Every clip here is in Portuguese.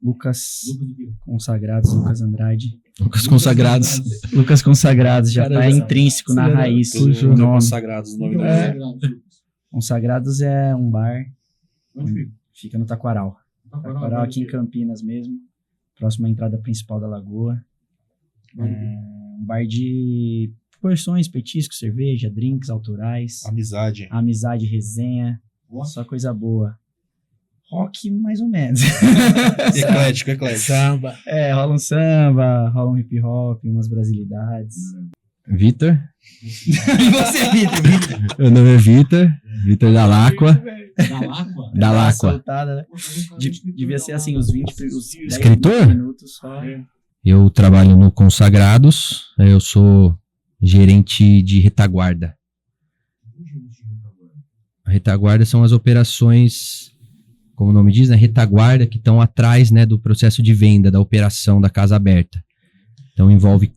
Lucas Consagrados, Lucas Andrade. Lucas Consagrados. Lucas Consagrados, já tá intrínseco na raiz o nome. Consagrados, o nome do Consagrados é um bar, fica no Taquaral. Taquaral aqui em Campinas mesmo, próximo à entrada principal da Lagoa. Um bar de porções, petiscos, cerveja, drinks autorais. Amizade, resenha, só coisa boa. Rock, mais ou menos. Eclético. Samba. Rola um samba, rola um hip hop, umas brasilidades. Vitor. E você, Vitor? Meu nome é Vitor da Láqua. Da Láqua? Soltada, né? Devia ser assim, os 20 Escritor? Minutos só. Eu trabalho no Consagrados. Eu sou gerente de retaguarda. A retaguarda são as operações, como o nome diz, né? Retaguarda, que estão atrás, né, do processo de venda, da operação da casa aberta. Então envolve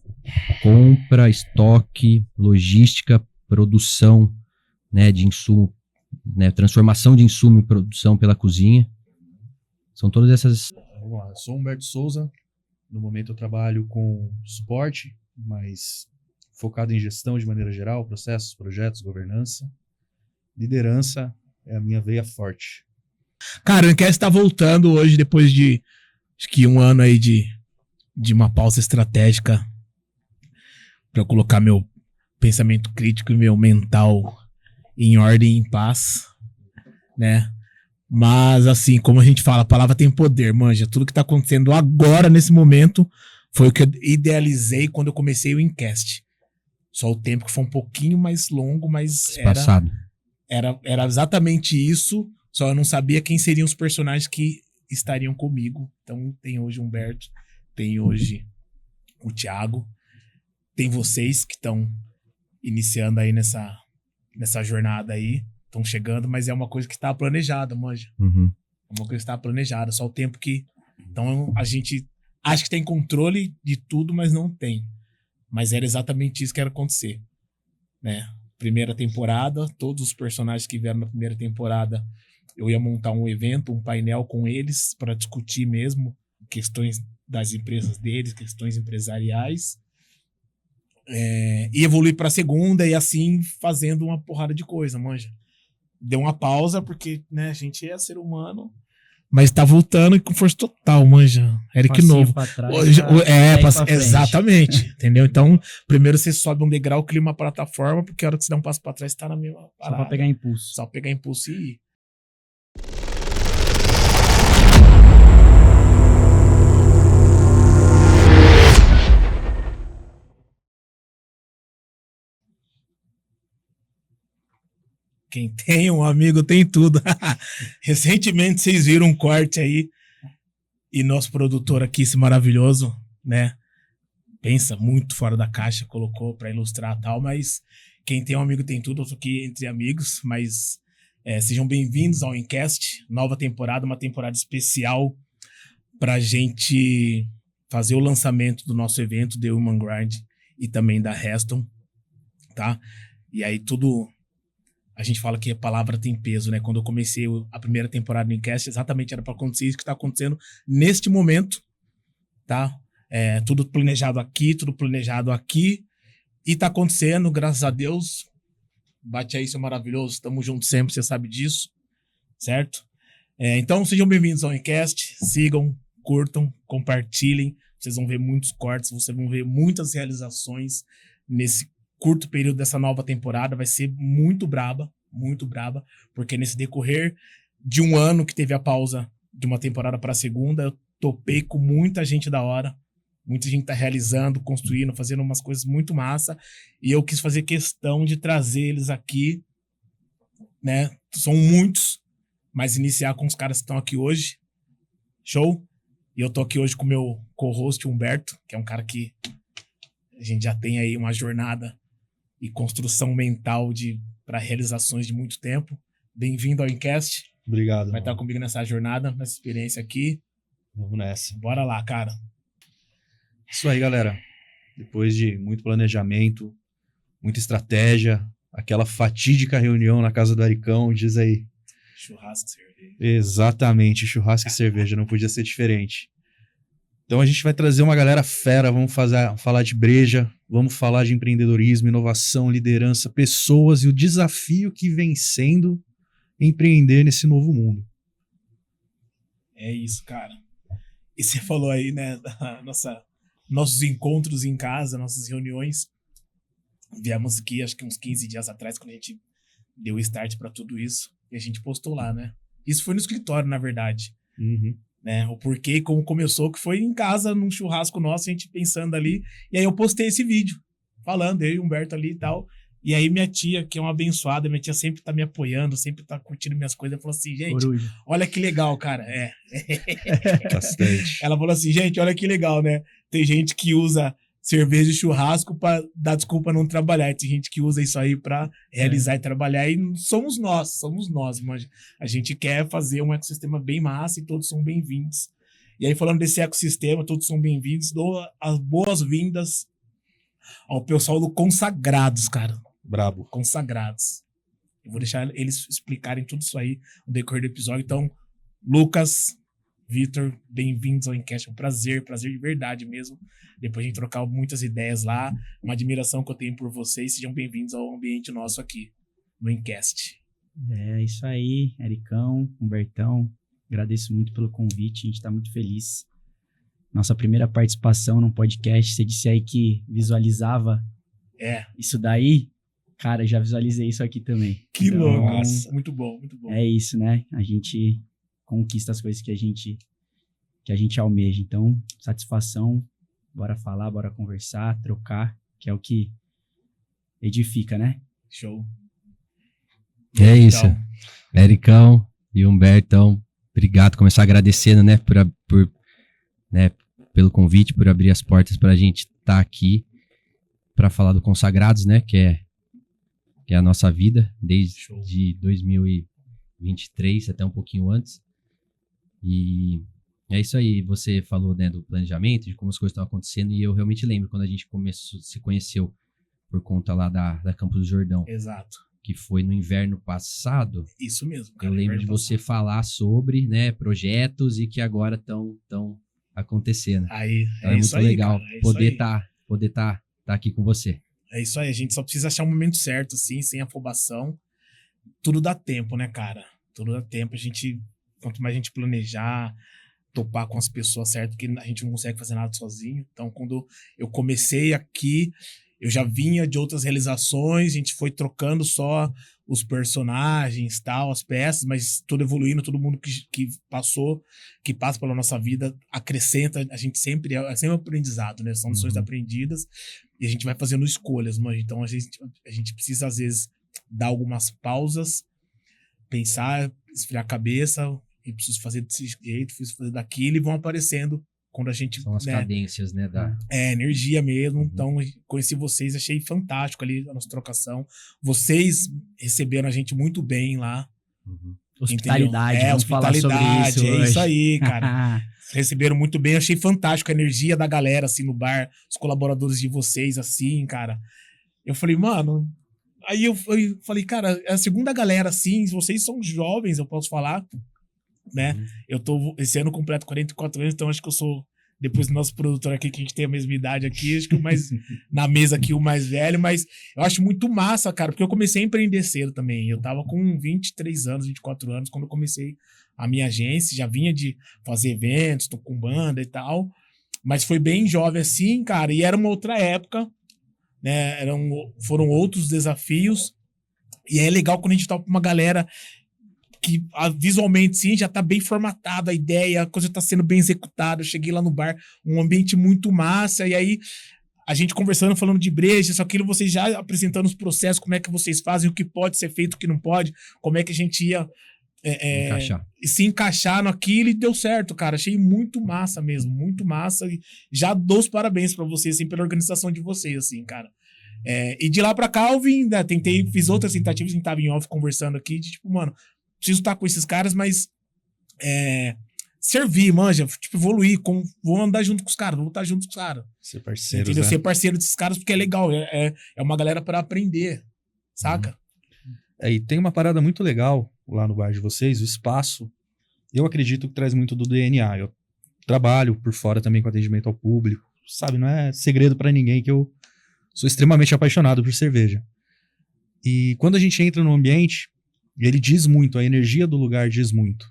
compra, estoque, logística, produção, né, de insumo, né, transformação de insumo em produção pela cozinha. São todas essas... Vamos lá, eu sou Humberto Souza. No momento eu trabalho com suporte, mas focado em gestão de maneira geral, processos, projetos, governança. Liderança é a minha veia forte. Cara, o Encast tá voltando hoje, depois de acho que um ano aí de uma pausa estratégica para colocar meu pensamento crítico e meu mental em ordem e em paz, né? Mas assim, como a gente fala, a palavra tem poder, manja. Tudo que tá acontecendo agora, nesse momento, foi o que eu idealizei quando eu comecei o Encast. Só o tempo que foi um pouquinho mais longo, mas era exatamente isso. Só eu não sabia quem seriam os personagens que estariam comigo. Então tem hoje o Humberto, tem hoje o Thiago, tem vocês que estão iniciando aí nessa jornada aí, estão chegando, mas é uma coisa que está planejada, manja. Uhum. É uma coisa que está planejada, só o tempo que... Então a gente acha que tem controle de tudo, mas não tem. Mas era exatamente isso que era acontecer, né? Primeira temporada, todos os personagens que vieram na primeira temporada, eu ia montar um evento, um painel com eles para discutir mesmo questões das empresas deles, questões empresariais, e evoluir para a segunda e assim fazendo uma porrada de coisa, manja. Deu uma pausa porque, né, a gente é ser humano, mas tá voltando com força total, manja. Eric Passinho novo. pra trás, Hoje, pra frente. exatamente, entendeu? Então, primeiro você sobe um degrau, cria uma plataforma, porque a hora que você dá um passo para trás, você tá na mesma Só parada. pra pegar impulso. Só pegar impulso e ir. Quem tem um amigo tem tudo. Recentemente vocês viram um corte aí e nosso produtor aqui, esse maravilhoso, né? Pensa muito fora da caixa, colocou pra ilustrar tal, mas quem tem um amigo tem tudo. Eu tô aqui entre amigos, mas sejam bem-vindos ao Encast, nova temporada, uma temporada especial pra gente fazer o lançamento do nosso evento, The Human Grind, e também da Reston, tá? E aí tudo... A gente fala que a palavra tem peso, né? Quando eu comecei a primeira temporada do Encast, exatamente era para acontecer isso que está acontecendo neste momento, tá? Tudo planejado aqui, e tá acontecendo, graças a Deus. Bate aí, seu maravilhoso, tamo junto sempre, você sabe disso, certo? Então, sejam bem-vindos ao Encast, sigam, curtam, compartilhem, vocês vão ver muitos cortes, vocês vão ver muitas realizações nesse curto período dessa nova temporada. Vai ser muito braba, porque nesse decorrer de um ano que teve a pausa de uma temporada para a segunda, eu topei com muita gente da hora, muita gente tá realizando, construindo, fazendo umas coisas muito massa, e eu quis fazer questão de trazer eles aqui, né? São muitos, mas iniciar com os caras que estão aqui hoje, show? E eu tô aqui hoje com o meu co-host Humberto, que é um cara que a gente já tem aí uma jornada e construção mental para realizações de muito tempo. Bem-vindo ao Encast. Obrigado. Vai estar comigo nessa jornada, nessa experiência aqui. Vamos nessa. Bora lá, cara. Isso aí, galera. Depois de muito planejamento, muita estratégia, aquela fatídica reunião na casa do Aricão, diz aí. Churrasco e cerveja. Exatamente, churrasco e cerveja, não podia ser diferente. Então a gente vai trazer uma galera fera, vamos falar de breja, vamos falar de empreendedorismo, inovação, liderança, pessoas e o desafio que vem sendo empreender nesse novo mundo. É isso, cara. E você falou aí, né, nossos encontros em casa, nossas reuniões. Viemos aqui, acho que uns 15 dias atrás, quando a gente deu o start pra tudo isso. E a gente postou lá, né? Isso foi no escritório, na verdade. Uhum. Né? O porquê, como começou, que foi em casa, num churrasco nosso, a gente pensando ali. E aí eu postei esse vídeo, falando, eu e o Humberto ali e tal. E aí minha tia, que é uma abençoada, minha tia sempre tá me apoiando, sempre tá curtindo minhas coisas, falou assim, gente, Coruja. olha que legal, cara. Bastante. Ela falou assim, gente, olha que legal, né? Tem gente que usa cerveja e churrasco pra dar desculpa não trabalhar. Tem gente que usa isso aí pra realizar e trabalhar. E somos nós, manja. A gente quer fazer um ecossistema bem massa e todos são bem-vindos. E aí, falando desse ecossistema, todos são bem-vindos. Dou as boas-vindas ao pessoal do Consagrados, cara. Brabo. Consagrados. Eu vou deixar eles explicarem tudo isso aí no decorrer do episódio. Então, Lucas, Vitor, bem-vindos ao Encast. É um prazer de verdade mesmo. Depois de a gente trocar muitas ideias lá, uma admiração que eu tenho por vocês. Sejam bem-vindos ao ambiente nosso aqui no Encast. É isso aí, Ericão, Humbertão. Agradeço muito pelo convite, a gente tá muito feliz. Nossa primeira participação num podcast, você disse aí que visualizava isso daí. Cara, já visualizei isso aqui também. Que então, louco. Nossa, muito bom, muito bom. É isso, né? A gente conquista as coisas que a gente almeja. Então, satisfação. Bora falar, bora conversar, trocar, que é o que edifica, né? Show. É isso. Ericão e Humbertão, obrigado. Começar agradecendo, né, pelo convite, por abrir as portas para a gente estar aqui para falar do Consagrados, né, que é a nossa vida desde 2023 até um pouquinho antes. E é isso aí. Você falou, né, do planejamento, de como as coisas estão acontecendo, e eu realmente lembro quando a gente se conheceu por conta lá da Campos do Jordão. Exato. Que foi no inverno passado. Isso mesmo, cara. Eu lembro de você falar sobre, né, projetos e que agora estão acontecendo. Aí, então é muito aí, legal cara, poder tá aqui com você. É isso aí, a gente só precisa achar o momento certo, assim, sem afobação. Tudo dá tempo, né, cara? Tudo dá tempo. Quanto mais a gente planejar, topar com as pessoas certas, porque a gente não consegue fazer nada sozinho. Então, quando eu comecei aqui, eu já vinha de outras realizações, a gente foi trocando só os personagens, tal, as peças, mas tudo evoluindo, todo mundo que passa pela nossa vida, acrescenta, a gente sempre aprendizado, né? São lições aprendidas e a gente vai fazendo escolhas, mas então a gente precisa, às vezes, dar algumas pausas, pensar, esfriar a cabeça, e preciso fazer desse jeito, preciso fazer daquilo, e vão aparecendo quando a gente... São as cadências, né? energia mesmo. Então, conheci vocês, achei fantástico ali a nossa trocação. Vocês receberam a gente muito bem lá. Hospitalidade, vamos falar sobre isso hoje. hoje. Isso aí, cara. Receberam muito bem, achei fantástico a energia da galera, assim, no bar, os colaboradores de vocês, assim, cara. Eu falei, mano... Aí eu falei, cara, é a segunda galera, assim, vocês são jovens, eu posso falar, né? Esse ano completo 44 anos, então acho que eu sou, depois do nosso produtor aqui, que a gente tem a mesma idade aqui, acho que o mais, na mesa aqui, o mais velho, mas eu acho muito massa, cara, porque eu comecei a empreender cedo também. Eu tava com 23 anos, 24 anos, quando eu comecei a minha agência, já vinha de fazer eventos, tô com banda e tal, mas foi bem jovem assim, cara, e era uma outra época, né? Foram outros desafios, e é legal quando a gente topa uma galera que visualmente, sim, já tá bem formatada a ideia, a coisa tá sendo bem executada. Eu cheguei lá no bar, um ambiente muito massa, e aí a gente conversando, falando de breja, só aquilo, vocês já apresentando os processos, como é que vocês fazem, o que pode ser feito, o que não pode, como é que a gente ia se encaixar naquilo, e deu certo, cara. Achei muito massa mesmo, muito massa, e já dou os parabéns pra vocês, assim, pela organização de vocês, assim, cara. E de lá pra cá eu vim, né, fiz outras tentativas, a gente tava em off conversando aqui, de tipo, mano, preciso estar com esses caras, mas servir, manja, tipo, evoluir, vou andar junto com os caras, vou estar junto com os caras. Ser parceiro, entendeu? né? Ser parceiro desses caras, porque é legal, é uma galera pra aprender, saca? E tem uma parada muito legal lá no bar de vocês, o espaço, eu acredito que traz muito do DNA. Eu trabalho por fora também com atendimento ao público. Sabe, não é segredo para ninguém que eu sou extremamente apaixonado por cerveja. E quando a gente entra no ambiente, ele diz muito, a energia do lugar diz muito.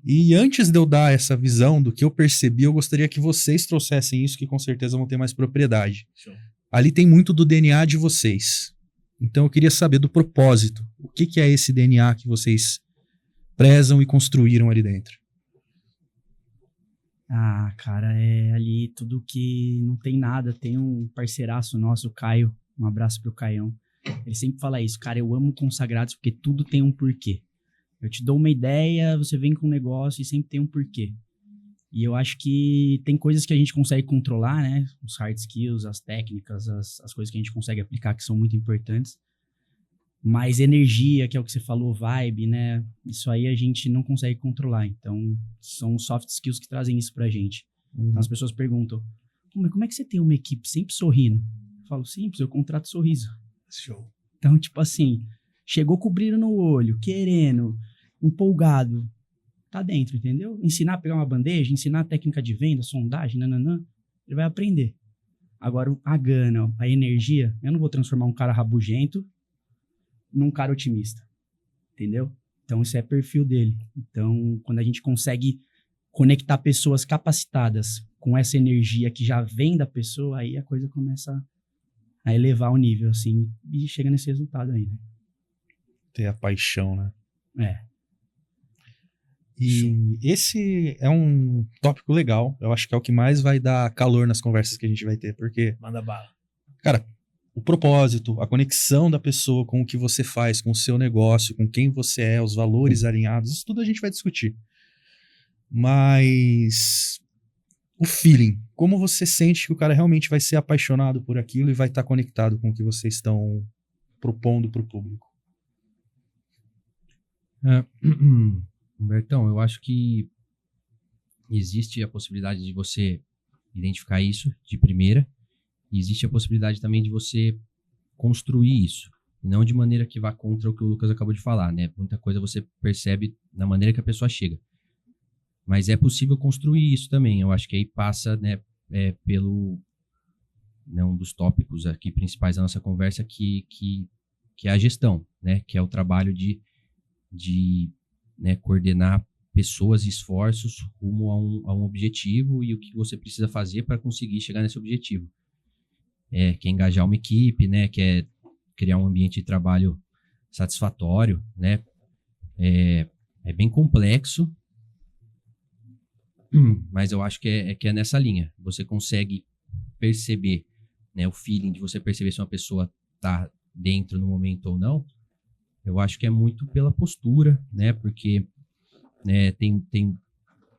E antes de eu dar essa visão do que eu percebi, eu gostaria que vocês trouxessem isso, que com certeza vão ter mais propriedade. Show. Ali tem muito do DNA de vocês. Então eu queria saber do propósito. O que é esse DNA que vocês prezam e construíram ali dentro? Ah, cara, é ali tudo que não tem nada. Tem um parceiraço nosso, o Caio. Um abraço pro Caião. Ele sempre fala isso, cara, eu amo consagrados porque tudo tem um porquê. Eu te dou uma ideia, você vem com um negócio e sempre tem um porquê. E eu acho que tem coisas que a gente consegue controlar, né? Os hard skills, as técnicas, as coisas que a gente consegue aplicar que são muito importantes. Mas energia, que é o que você falou, vibe, né? Isso aí a gente não consegue controlar. Então, são os soft skills que trazem isso pra gente. Então, as pessoas perguntam, como é que você tem uma equipe sempre sorrindo? Eu falo, simples, eu contrato sorriso. Show. Então, tipo assim, chegou com o brilho no olho, querendo, empolgado, tá dentro, entendeu? Ensinar a pegar uma bandeja, ensinar a técnica de venda, sondagem, nananã, ele vai aprender. Agora, a gana, a energia, eu não vou transformar um cara rabugento num cara otimista, entendeu? Então, isso é perfil dele. Então, quando a gente consegue conectar pessoas capacitadas com essa energia que já vem da pessoa, aí a coisa começa a elevar o nível, assim, e chega nesse resultado aí, né? Ter a paixão, né? É. E esse é um tópico legal. Eu acho que é o que mais vai dar calor nas conversas que a gente vai ter, porque, Manda bala. cara, o propósito, a conexão da pessoa com o que você faz, com o seu negócio, com quem você é, os valores alinhados, isso tudo a gente vai discutir. Mas o feeling, como você sente que o cara realmente vai ser apaixonado por aquilo e vai estar conectado com o que vocês estão propondo para o público? Humbertão, eu acho que existe a possibilidade de você identificar isso de primeira, e existe a possibilidade também de você construir isso, e não de maneira que vá contra o que o Lucas acabou de falar, né? Muita coisa você percebe na maneira que a pessoa chega. Mas é possível construir isso também. Eu acho que aí passa, né, pelo, né, um dos tópicos aqui principais da nossa conversa, que é a gestão, né? Que é o trabalho de né, coordenar pessoas e esforços rumo a um objetivo e o que você precisa fazer para conseguir chegar nesse objetivo. Que é engajar uma equipe, né? Que é criar um ambiente de trabalho satisfatório, né? É bem complexo, mas eu acho que é nessa linha. Você consegue perceber, né, o feeling de você perceber se uma pessoa está dentro no momento ou não. Eu acho que é muito pela postura, né? Porque né, tem,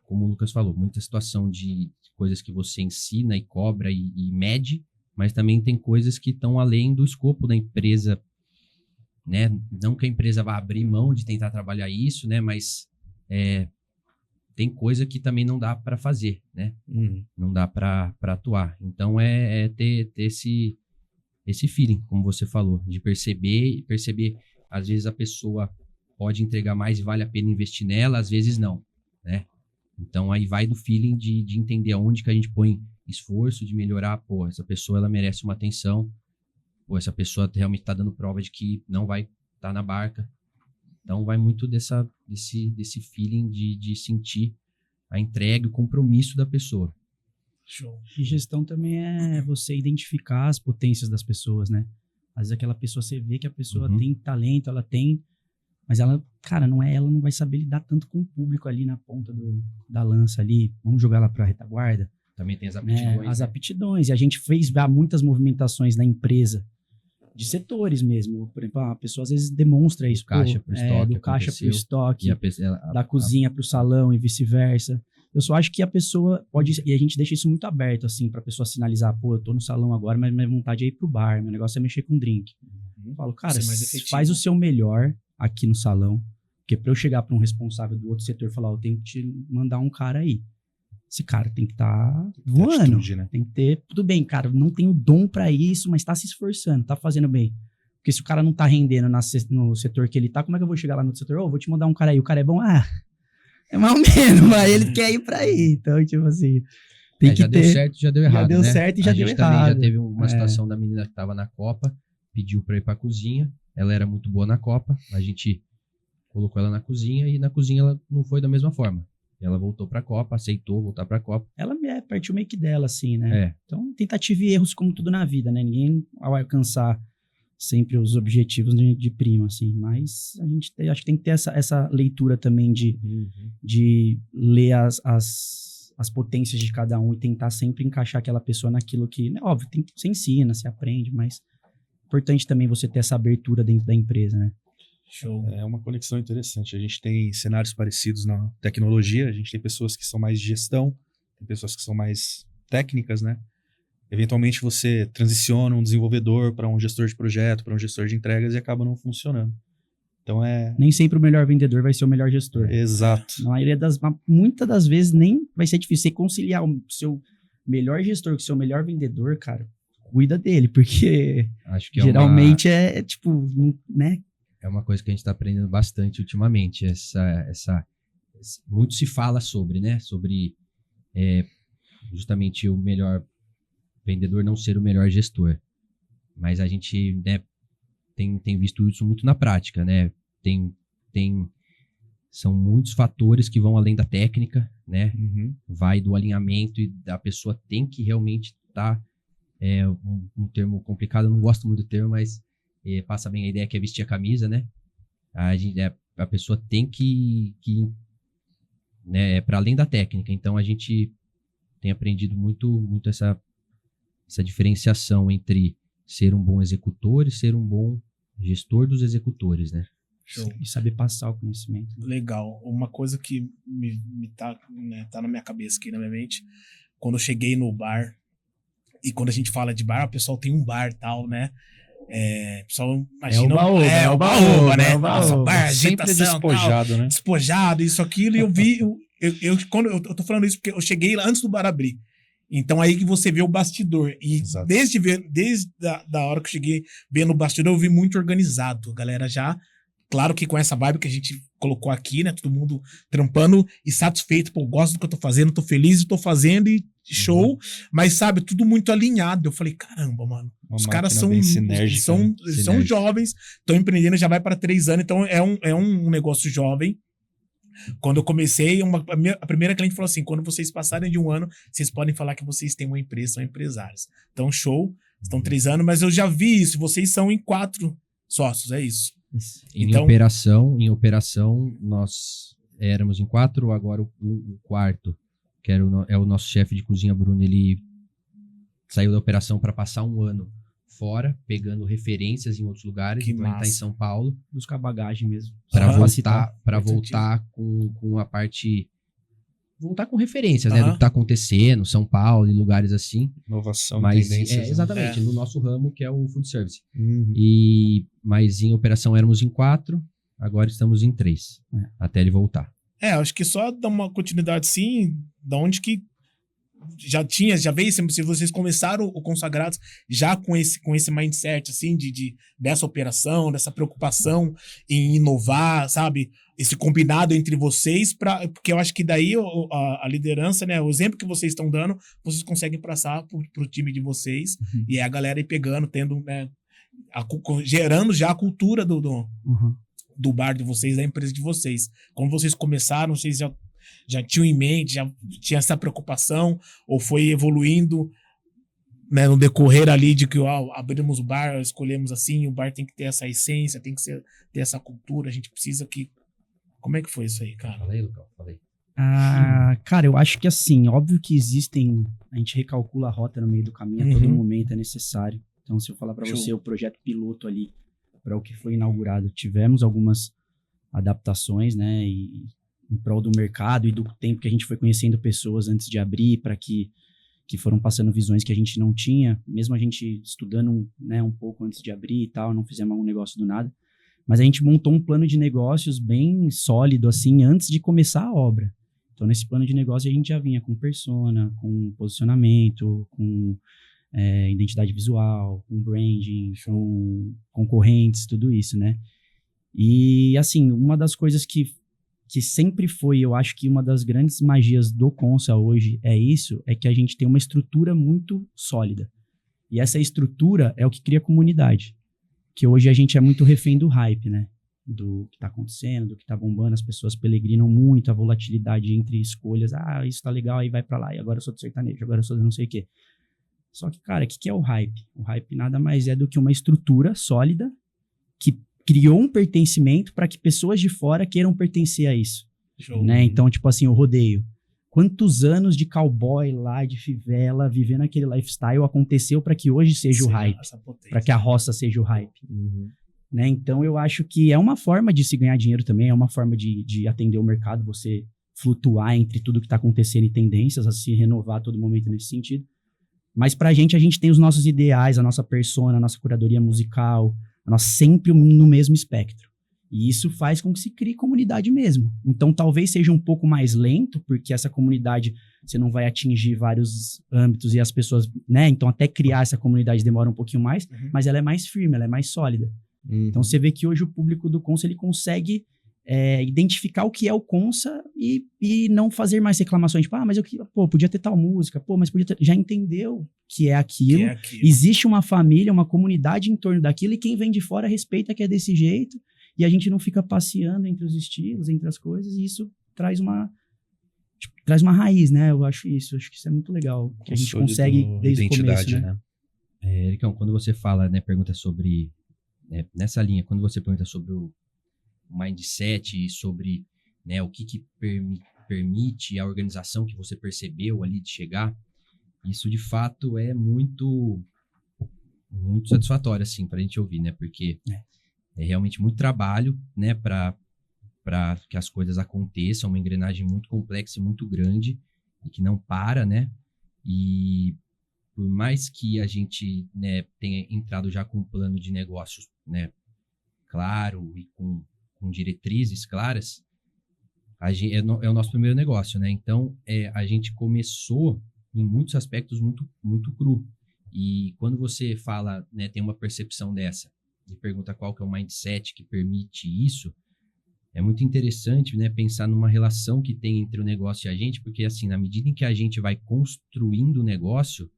como o Lucas falou, muita situação de coisas que você ensina e cobra e mede, mas também tem coisas que estão além do escopo da empresa, né? Não que a empresa vá abrir mão de tentar trabalhar isso, né? Mas tem coisa que também não dá para fazer, né? Não dá para atuar. Então ter esse feeling, como você falou, de perceber, às vezes a pessoa pode entregar mais e vale a pena investir nela, às vezes não, né? Então aí vai do feeling de entender aonde que a gente põe esforço, de melhorar, pô, essa pessoa ela merece uma atenção, pô, essa pessoa realmente está dando prova de que não vai estar na barca. Então vai muito desse feeling de sentir a entrega, o compromisso da pessoa. Show. E gestão também é você identificar as potências das pessoas, né? Às vezes aquela pessoa, você vê que a pessoa tem talento, ela tem, mas ela, cara, ela não vai saber lidar tanto com o público ali na ponta da lança ali. Vamos jogar lá pra retaguarda. Também tem as aptidões. As aptidões. E a gente fez muitas movimentações na empresa, de setores mesmo. Por exemplo, a pessoa às vezes demonstra isso. Do caixa pro estoque. Do caixa pro estoque, E da cozinha pro salão e vice-versa. Eu só acho que a pessoa pode... E a gente deixa isso muito aberto, assim, pra pessoa sinalizar, pô, eu tô no salão agora, mas minha vontade é ir pro bar, meu negócio é mexer com drink. Eu falo, cara, faz o seu melhor aqui no salão, porque pra eu chegar pra um responsável do outro setor e falar, eu tenho que te mandar um cara aí. Esse cara tem que estar voando. Atitude, né? Tem que ter... Tudo bem, cara, não tem o dom pra isso, mas tá se esforçando, tá fazendo bem. Porque se o cara não tá rendendo no setor que ele tá, como é que eu vou chegar lá no outro setor? Vou te mandar um cara aí, o cara é bom? É mais ou menos, mas ele quer ir pra aí. Então, tipo assim, tem que já ter... deu certo, já deu errado, Já deu né? certo e já deu A gente também já errado. teve uma situação da menina que tava na Copa, pediu pra ir pra cozinha, ela era muito boa na Copa, a gente colocou ela na cozinha e na cozinha ela não foi da mesma forma. Ela voltou pra Copa, aceitou voltar pra Copa. Ela partiu meio que dela, assim, né? É. Então, tentativa e erros como tudo na vida, né? Ninguém vai alcançar sempre os objetivos de prima, assim. Mas a gente acho que tem que ter essa leitura também de ler as potências de cada um e tentar sempre encaixar aquela pessoa naquilo que... Né? Óbvio, você ensina, você aprende, mas é importante também você ter essa abertura dentro da empresa, né? Show. É uma conexão interessante. A gente tem cenários parecidos na tecnologia, a gente tem pessoas que são mais de gestão, tem pessoas que são mais técnicas, né? Eventualmente você transiciona um desenvolvedor para um gestor de projeto, para um gestor de entregas e acaba não funcionando. Então Nem sempre o melhor vendedor vai ser o melhor gestor. Exato. Muitas das vezes nem vai ser difícil você conciliar o seu melhor gestor com o seu melhor vendedor, cara. Cuida dele, porque acho que geralmente é tipo, né? É uma coisa que a gente está aprendendo bastante ultimamente. Muito se fala sobre, né? Sobre justamente o melhor vendedor não ser o melhor gestor. Mas a gente, né, tem visto isso muito na prática, né? São muitos fatores que vão além da técnica, né? Vai do alinhamento e a pessoa tem que realmente estar... um termo complicado, eu não gosto muito do termo, mas... passa bem a ideia que é vestir a camisa, né? A pessoa tem que né, para além da técnica. Então a gente tem aprendido muito essa diferenciação entre ser um bom executor e ser um bom gestor dos executores, né? Show. E saber passar o conhecimento. Legal. Uma coisa que me tá na minha cabeça aqui, na minha mente, quando eu cheguei no bar, e quando a gente fala de bar, o pessoal tem um bar e tal, né? O pessoal imagina... É o baú, né? É o baú. Nossa, bar, Sempre agitação, despojado, tal, né? despojado, isso, aquilo, e eu vi... eu tô falando isso porque eu cheguei lá antes do bar abrir. Então aí que você vê o bastidor. E Exato. desde da hora que eu cheguei vendo o bastidor, eu vi muito organizado. A galera já... Claro que com essa vibe que a gente colocou aqui, né? Todo mundo trampando e satisfeito. Pô, gosto do que eu tô fazendo, tô feliz e tô fazendo e show. Mas, sabe, tudo muito alinhado. Eu falei, caramba, mano. Os caras são jovens, estão empreendendo, já vai para 3 anos. Então, é um negócio jovem. Quando eu comecei, a primeira cliente falou assim, quando vocês passarem de 1 ano, vocês podem falar que vocês têm uma empresa, são empresários. Então, show. Estão 3 anos, mas eu já vi isso. Vocês são em 4 sócios, é isso. Em operação, nós éramos em 4, agora o quarto, que é o nosso chefe de cozinha, Bruno, ele saiu da operação para passar 1 ano fora, pegando referências em outros lugares, então ele está em São Paulo. Buscar bagagem mesmo. Para voltar com a parte... Voltar com referências, né? Do que está acontecendo, São Paulo e lugares assim. Inovação, mas, tendências. Exatamente, no nosso ramo, que é o food service. Mas em operação éramos em 4, agora estamos em 3, até ele voltar. Acho que só dar uma continuidade sim, da onde que já veio, se vocês começaram o Consagrados já com esse mindset, assim, dessa operação, dessa preocupação em inovar, sabe? Esse combinado entre vocês, porque eu acho que daí a liderança, né? O exemplo que vocês estão dando, vocês conseguem passar pro time de vocês, e a galera ir pegando, tendo, né? Gerando já a cultura do bar de vocês, da empresa de vocês. Como vocês começaram, vocês já tinham em mente, já tinha essa preocupação, ou foi evoluindo, né, no decorrer ali de que abrimos o bar, escolhemos assim, o bar tem que ter essa essência, tem que ter essa cultura, a gente precisa que... Como é que foi isso aí, cara? Falei, Lucão, falei. Cara, eu acho que assim, óbvio que a gente recalcula a rota no meio do caminho, a todo momento é necessário. Então, se eu falar para você o projeto piloto ali, para o que foi inaugurado, tivemos algumas adaptações, né, e em prol do mercado e do tempo que a gente foi conhecendo pessoas antes de abrir, para que foram passando visões que a gente não tinha, mesmo a gente estudando, né, um pouco antes de abrir e tal, não fizemos um negócio do nada, mas a gente montou um plano de negócios bem sólido, assim, antes de começar a obra. Então, nesse plano de negócio, a gente já vinha com persona, com posicionamento, com identidade visual, com branding, com concorrentes, tudo isso, né? E, assim, uma das coisas que que sempre foi, eu acho que uma das grandes magias do Consa hoje é que a gente tem uma estrutura muito sólida. E essa estrutura é o que cria comunidade. Que hoje a gente é muito refém do hype, né? Do que tá acontecendo, do que tá bombando, as pessoas peregrinam muito, a volatilidade entre escolhas, isso tá legal, aí vai pra lá, e agora eu sou do sertanejo, agora eu sou do não sei o quê. Só que, cara, o que é o hype? O hype nada mais é do que uma estrutura sólida que criou um pertencimento para que pessoas de fora queiram pertencer a isso. Né? Então, tipo assim, o rodeio. Quantos anos de cowboy lá, de fivela, vivendo aquele lifestyle aconteceu para que hoje seja o hype? Para que a roça seja o hype. Né? Então, eu acho que é uma forma de se ganhar dinheiro também, é uma forma de atender o mercado, você flutuar entre tudo que está acontecendo e tendências, a se renovar a todo momento nesse sentido. Mas pra gente tem os nossos ideais, a nossa persona, a nossa curadoria musical, nós sempre no mesmo espectro. E isso faz com que se crie comunidade mesmo. Então, talvez seja um pouco mais lento, porque essa comunidade, você não vai atingir vários âmbitos e as pessoas, né? Então, até criar essa comunidade demora um pouquinho mais, mas ela é mais firme, ela é mais sólida. Então, você vê que hoje o público do Consa, ele consegue identificar o que é o Consa e não fazer mais reclamações, tipo, mas podia ter tal música, mas podia ter... Já entendeu que é aquilo. Existe uma família, uma comunidade em torno daquilo, e quem vem de fora respeita que é desse jeito, e a gente não fica passeando entre os estilos, entre as coisas, e isso traz uma raiz, né? Eu acho que isso é muito legal, que a gente consegue desde o começo, né? Ericão, quando você fala, né, pergunta sobre, nessa linha, quando você pergunta sobre o mindset e sobre, né, o que permite a organização que você percebeu ali de chegar, isso de fato é muito satisfatório, assim, pra gente ouvir, né, porque é realmente muito trabalho, né, para que as coisas aconteçam, uma engrenagem muito complexa e muito grande e que não para, né, e por mais que a gente, né, tenha entrado já com um plano de negócios, né, claro e com diretrizes claras, é o nosso primeiro negócio, né? Então, a gente começou em muitos aspectos muito, muito cru. E quando você fala, né, tem uma percepção dessa e pergunta qual que é o mindset que permite isso, é muito interessante, né, pensar numa relação que tem entre o negócio e a gente, porque assim, na medida em que a gente vai construindo o negócio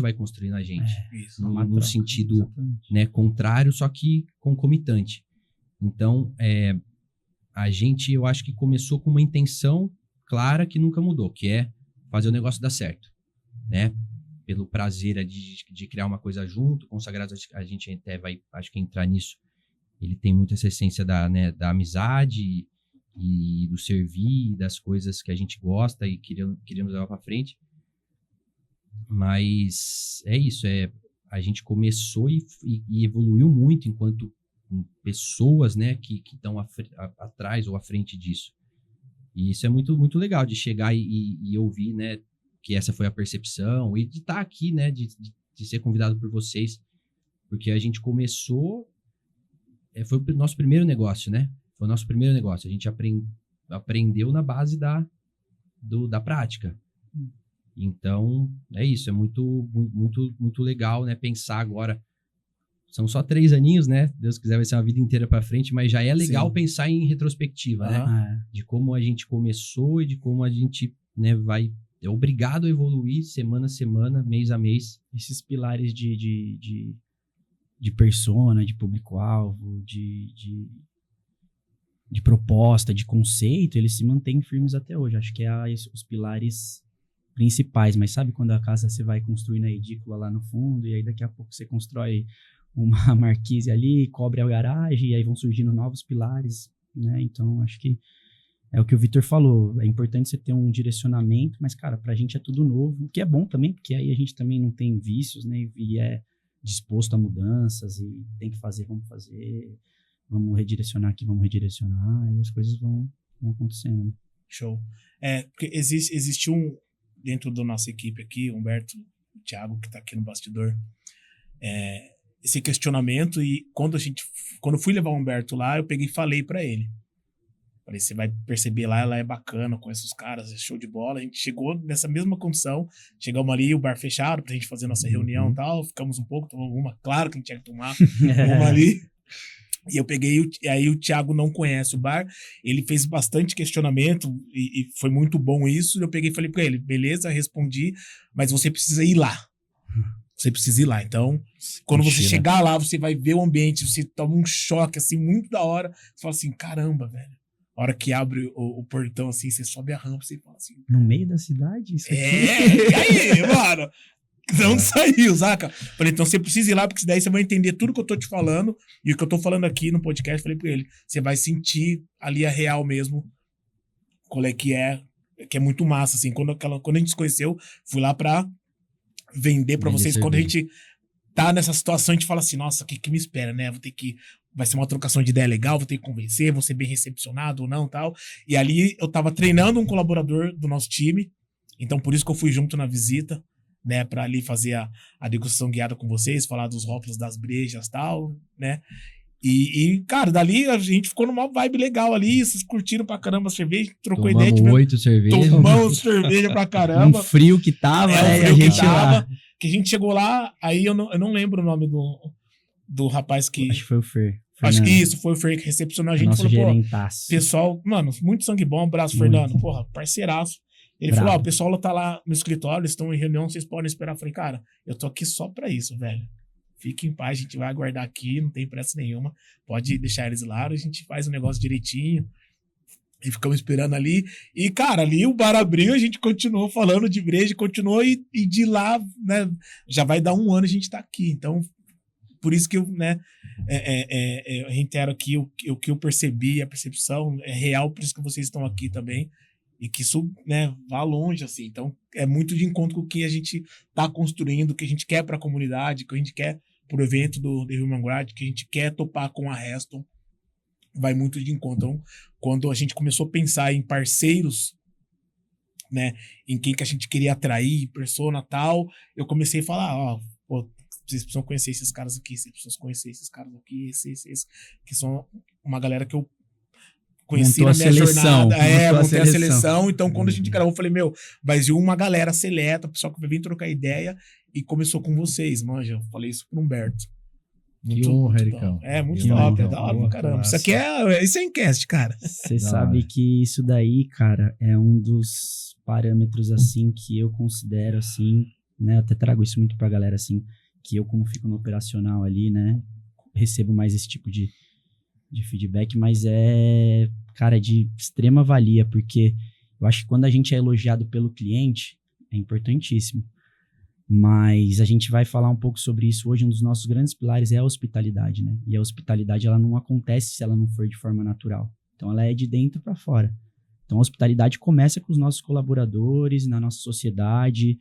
vai construindo a gente. No sentido, né, contrário, só que concomitante. Então, a gente, eu acho que começou com uma intenção clara que nunca mudou, que é fazer o negócio dar certo, né? Pelo prazer de criar uma coisa junto, consagrados, a gente até vai, acho que entrar nisso. Ele tem muito essa essência da amizade e do servir, das coisas que a gente gosta e queríamos levar para frente. Mas é isso, a gente começou e evoluiu muito enquanto pessoas, né, que estão atrás ou à frente disso. E isso é muito, muito legal, de chegar e ouvir, né, que essa foi a percepção, e de estar aqui, né, de ser convidado por vocês, porque a gente começou, foi o nosso primeiro negócio, né, foi o nosso primeiro negócio, a gente aprendeu na base da prática. Então, é isso, é muito, muito, muito legal, né, pensar agora. São só 3 aninhos, né? Deus quiser vai ser uma vida inteira para frente, mas já é legal pensar em retrospectiva, né? De como a gente começou e de como a gente, né, é obrigado a evoluir semana a semana, mês a mês. Esses pilares de persona, de público-alvo, de proposta, de conceito, eles se mantêm firmes até hoje. Acho que os pilares principais, mas sabe quando a casa você vai construir na edícula lá no fundo, e aí daqui a pouco você constrói uma marquise ali, cobre a garagem, e aí vão surgindo novos pilares, né? Então, acho que é o que o Vitor falou, é importante você ter um direcionamento, mas, cara, pra gente é tudo novo, o que é bom também, porque aí a gente também não tem vícios, né? E é disposto a mudanças, e tem que fazer, vamos redirecionar aqui, vamos redirecionar, e as coisas vão acontecendo, né? Show. Porque existe dentro da nossa equipe aqui, Humberto, o Thiago, que tá aqui no bastidor, esse questionamento, e quando eu fui levar o Humberto lá, eu peguei e falei pra ele. Falei, você vai perceber lá, ela é bacana, conhece os caras, é show de bola. A gente chegou nessa mesma condição, chegamos ali, o bar fechado, pra gente fazer nossa reunião e tal, ficamos um pouco, tomamos uma, claro que a gente tinha que tomar uma ali. E eu peguei, aí o Thiago não conhece o bar, ele fez bastante questionamento e foi muito bom isso. Eu peguei e falei pra ele, beleza, respondi, mas você precisa ir lá. Você precisa ir lá. Então, quando você chegar lá, você vai ver o ambiente, você toma um choque, assim, muito da hora. Você fala assim, caramba, velho. A hora que abre o portão, assim, você sobe a rampa, você fala assim... No meio da cidade? Isso aqui? E aí, mano? Não saiu, saca? Falei, então você precisa ir lá, porque daí você vai entender tudo que eu tô te falando. E o que eu tô falando aqui no podcast, falei pra ele. Você vai sentir ali a real mesmo, qual é, que é muito massa, assim. Quando a gente se conheceu, fui lá pra vender pra vocês. Quando a gente tá nessa situação, a gente fala assim, nossa, o que me espera, né? Vai ser uma trocação de ideia legal, vou ter que convencer, vou ser bem recepcionado ou não, tal. E ali eu tava treinando um colaborador do nosso time, então por isso que eu fui junto na visita, né, pra ali fazer a degustação guiada com vocês, falar dos rótulos das brejas e tal, né. E, cara, dali a gente ficou numa vibe legal ali, vocês curtiram pra caramba a cerveja, trocou ideia. Tomamos 8 cervejas. Tomamos cerveja pra caramba. Um frio que tava, né, e a gente lá. Que a gente chegou lá, aí eu não lembro o nome do rapaz que... Acho que foi o Fer. Acho que isso, foi o Fer que recepcionou a gente. Nosso falou, gerentaço. Pessoal, mano, muito sangue bom, abraço, Muito. Fernando. Porra, parceiraço. Ele Bravo. falou, o pessoal tá lá no escritório, eles estão em reunião, vocês podem esperar. Eu falei, cara, eu tô aqui só pra isso, velho. Fique em paz, a gente vai aguardar aqui, não tem pressa nenhuma. Pode deixar eles lá, a gente faz o negócio direitinho. E ficamos esperando ali. E, cara, ali o bar abriu, a gente continuou falando de breja, continuou e de lá, né, já vai dar 1 ano a gente tá aqui. Então, por isso que eu, né, eu reitero aqui o que eu percebi, a percepção é real, por isso que vocês estão aqui também. E que isso, né, vá longe, assim. Então, é muito de encontro com o que a gente tá construindo, o que a gente quer pra comunidade, o que a gente quer pro evento do The Human Guard, que a gente quer topar com a Reston. Vai muito de encontro. Então, quando a gente começou a pensar em parceiros, né, em quem que a gente queria atrair, persona tal, eu comecei a falar, ó, pô, vocês precisam conhecer esses caras aqui, vocês precisam conhecer esses caras aqui, esses, que são uma galera que eu conheci Montou na minha seleção, jornada. montou Montei a seleção. Então, quando a gente gravou, eu falei, meu, vai vir uma galera seleta, o pessoal que vai vir trocar ideia, e começou com vocês, manja. Eu falei isso pro Humberto. Que honra, Ericão. Muito top, é da hora pra caramba. Isso aqui isso é Encast, cara. Você sabe que isso daí, cara, é um dos parâmetros, assim, que eu considero, assim, né, eu até trago isso muito pra galera, assim, que eu, como fico no operacional ali, né, recebo mais esse tipo de feedback, mas é, cara, de extrema valia, porque eu acho que quando a gente é elogiado pelo cliente, é importantíssimo. Mas a gente vai falar um pouco sobre isso hoje. Um dos nossos grandes pilares é a hospitalidade, né? E a hospitalidade, ela não acontece se ela não for de forma natural. Então, ela é de dentro para fora. Então, a hospitalidade começa com os nossos colaboradores, na nossa sociedade,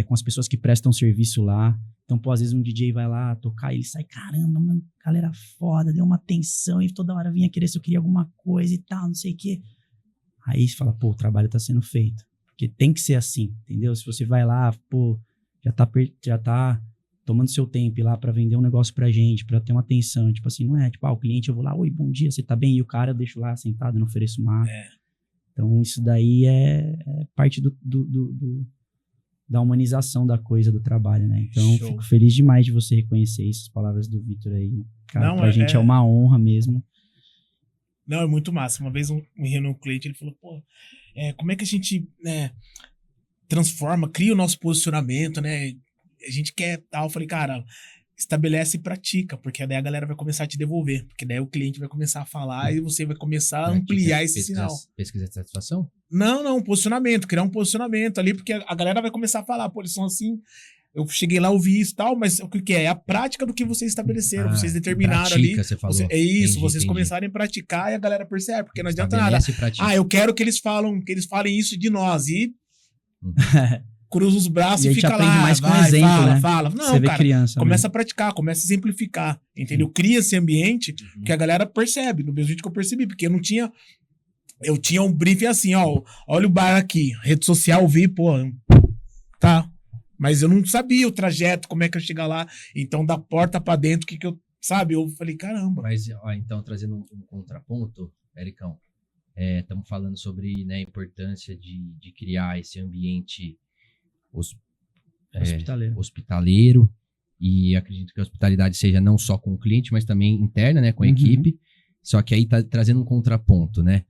com as pessoas que prestam serviço lá. Então, pô, às vezes um DJ vai lá tocar e ele sai, caramba, mano, galera foda, deu uma atenção e toda hora vinha querer se eu queria alguma coisa e tal, não sei o quê. Aí você fala, pô, o trabalho tá sendo feito. Porque tem que ser assim, entendeu? Se você vai lá, pô, já tá tomando seu tempo lá pra vender um negócio pra gente, pra ter uma atenção. Tipo assim, não é tipo, o cliente, eu vou lá, oi, bom dia, você tá bem? E o cara eu deixo lá sentado, não ofereço uma. Então, isso daí é parte da humanização da coisa, do trabalho, né? Então, Show. fico feliz demais de você reconhecer isso, as palavras do Vitor aí. Cara, Não, pra gente é uma honra mesmo. Não, é muito massa. Uma vez um cliente, ele falou, pô, como é que a gente, né, transforma, cria o nosso posicionamento, né? A gente quer tal. Eu falei, cara, estabelece e pratica, porque daí a galera vai começar a te devolver, porque daí o cliente vai começar a falar e você vai começar a ampliar esse sinal. Pesquisa de satisfação? Não, posicionamento, criar um posicionamento ali, porque a galera vai começar a falar, pô, eles são assim, eu cheguei lá, ouvi isso e tal, mas o que é? É a prática do que vocês estabeleceram, vocês determinaram pratica, ali. Você falou. É isso, Entendi, vocês começarem a praticar e a galera percebe, porque não adianta Estabelece nada. e pratica. Eu quero que eles falem isso de nós, e cruza os braços E a e gente fica aprende lá, mais com exemplo, né? fala. Você Não, vê cara, criança, começa a praticar, começa a exemplificar, entendeu? Cria esse ambiente que a galera percebe, do mesmo jeito que eu percebi, porque eu tinha um briefing assim, ó, olha o bar aqui, rede social, vi, pô, tá, mas eu não sabia o trajeto, como é que eu chegar lá, então da porta pra dentro, que eu, sabe, eu falei, caramba. Mas, ó, então, trazendo um contraponto, Ericão, estamos falando sobre, né, a importância de criar esse ambiente hospitaleiro E acredito que a hospitalidade seja não só com o cliente, mas também interna, né? Com a equipe. Só que aí tá trazendo um contraponto, né?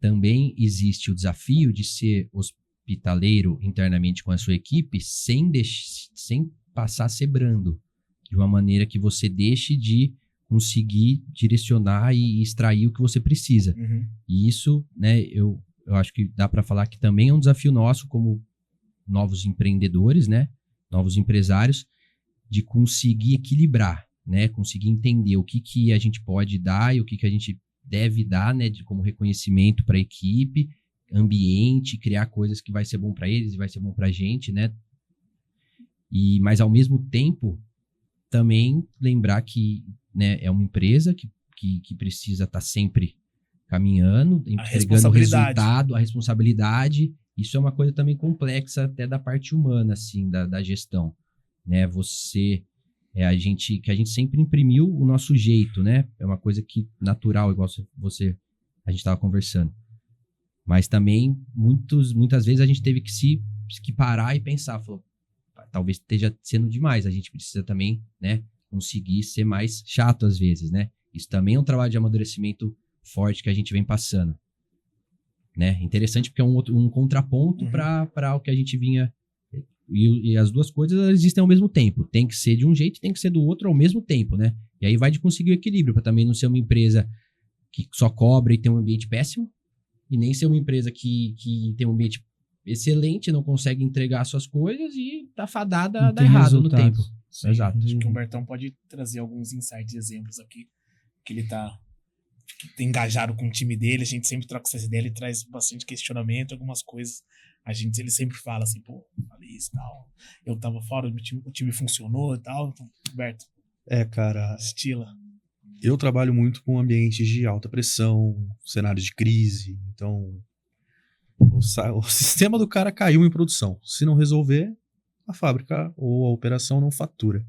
Também existe o desafio de ser hospitaleiro internamente com a sua equipe sem passar a ser brando. De uma maneira que você deixe de conseguir direcionar e extrair o que você precisa. E isso, né, eu acho que dá para falar que também é um desafio nosso como novos empreendedores, né, novos empresários, de conseguir equilibrar, né, conseguir entender o que a gente pode dar e o que a gente deve dar, né, como reconhecimento para a equipe, ambiente, criar coisas que vai ser bom para eles e vai ser bom para a gente, né. Mas ao mesmo tempo, também lembrar que, né, é uma empresa que precisa estar sempre caminhando, entregando o resultado, a responsabilidade. Isso é uma coisa também complexa até da parte humana, assim, da gestão, né? Que a gente sempre imprimiu o nosso jeito, né? É uma coisa que natural, igual a gente estava conversando. Mas também, muitas vezes a gente teve que parar e pensar, falou, talvez esteja sendo demais, a gente precisa também, né, conseguir ser mais chato às vezes, né? Isso também é um trabalho de amadurecimento forte que a gente vem passando, né? Interessante porque é um contraponto para o que a gente vinha, e as duas coisas existem ao mesmo tempo, tem que ser de um jeito e tem que ser do outro ao mesmo tempo, né? E aí vai de conseguir o equilíbrio, para também não ser uma empresa que só cobra e tem um ambiente péssimo, e nem ser uma empresa que tem um ambiente excelente, não consegue entregar suas coisas e tá fadada a dar errado no tempo. Sim, exato. Acho que o Humbertão pode trazer alguns insights, exemplos aqui, que ele tá engajado com o time dele, a gente sempre troca essas ideias, ele traz bastante questionamento, algumas coisas, ele sempre fala assim, pô, falei isso e tal, eu tava fora, o time funcionou e tal, então, Humberto. Cara, estila. Eu trabalho muito com ambientes de alta pressão, cenários de crise, então o sistema do cara caiu em produção. Se não resolver, a fábrica ou a operação não fatura.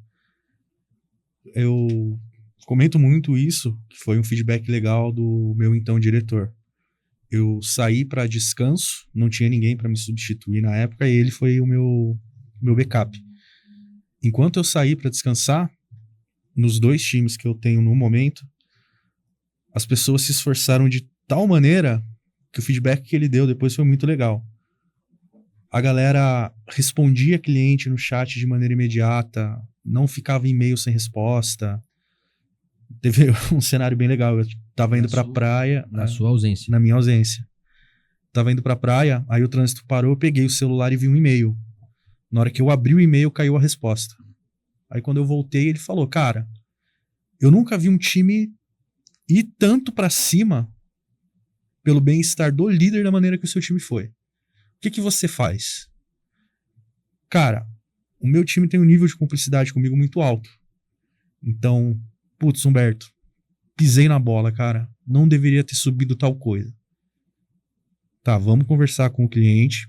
Eu comento muito isso, que foi um feedback legal do meu então diretor. Eu saí para descanso, não tinha ninguém para me substituir na época, e ele foi o meu backup. Enquanto eu saí para descansar, nos 2 times que eu tenho no momento, as pessoas se esforçaram de tal maneira que o feedback que ele deu depois foi muito legal. A galera respondia cliente no chat de maneira imediata, não ficava e-mail sem resposta. Teve um cenário bem legal. Eu tava indo pra praia. Na sua ausência. Na minha ausência. Tava indo pra praia, aí o trânsito parou, eu peguei o celular e vi um e-mail. Na hora que eu abri o e-mail, caiu a resposta. Aí quando eu voltei, ele falou, cara, eu nunca vi um time ir tanto pra cima pelo bem-estar do líder da maneira que o seu time foi. O que você faz? Cara, o meu time tem um nível de cumplicidade comigo muito alto. Então, putz, Humberto, pisei na bola, cara. Não deveria ter subido tal coisa. Tá, vamos conversar com o cliente,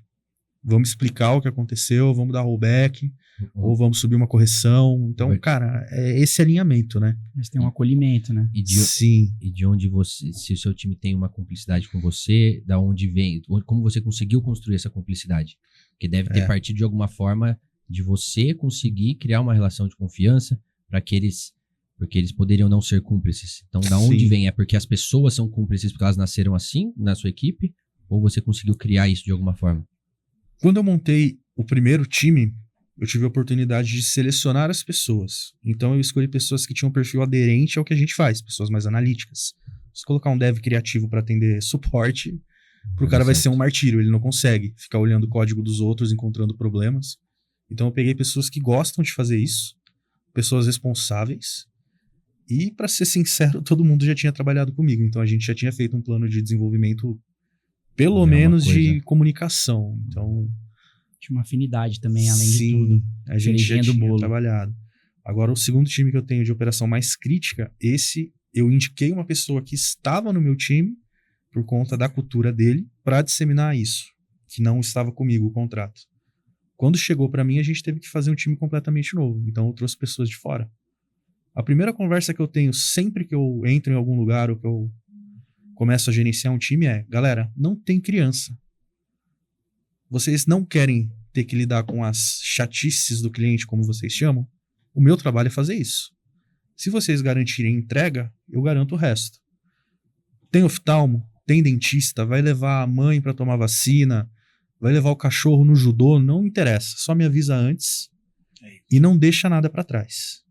vamos explicar o que aconteceu, vamos dar rollback, ou vamos subir uma correção. Então, cara, é esse alinhamento, né? Mas tem um acolhimento, né? Sim. E de onde se o seu time tem uma cumplicidade com você, da onde vem, como você conseguiu construir essa cumplicidade? Porque deve ter partido de alguma forma de você conseguir criar uma relação de confiança porque eles poderiam não ser cúmplices. Então, da onde vem? É porque as pessoas são cúmplices porque elas nasceram assim, na sua equipe? Ou você conseguiu criar isso de alguma forma? Quando eu montei o primeiro time, eu tive a oportunidade de selecionar as pessoas. Então eu escolhi pessoas que tinham um perfil aderente ao que a gente faz, pessoas mais analíticas. Se colocar um dev criativo para atender suporte, pro cara vai ser um martírio, ele não consegue ficar olhando o código dos outros, encontrando problemas. Então eu peguei pessoas que gostam de fazer isso, pessoas responsáveis, e para ser sincero, todo mundo já tinha trabalhado comigo, então a gente já tinha feito um plano de desenvolvimento pelo menos de comunicação. Então tinha uma afinidade também, além de tudo. A gente já tinha trabalhado. Agora, o segundo time que eu tenho de operação mais crítica, esse eu indiquei uma pessoa que estava no meu time por conta da cultura dele para disseminar isso, que não estava comigo o contrato. Quando chegou para mim, a gente teve que fazer um time completamente novo. Então, eu trouxe pessoas de fora. A primeira conversa que eu tenho sempre que eu entro em algum lugar ou que eu começo a gerenciar um time é, galera, não tem criança. Vocês não querem ter que lidar com as chatices do cliente, como vocês chamam? O meu trabalho é fazer isso. Se vocês garantirem entrega, eu garanto o resto. Tem oftalmo, tem dentista, vai levar a mãe para tomar vacina, vai levar o cachorro no judô, não interessa. Só me avisa antes e não deixa nada para trás.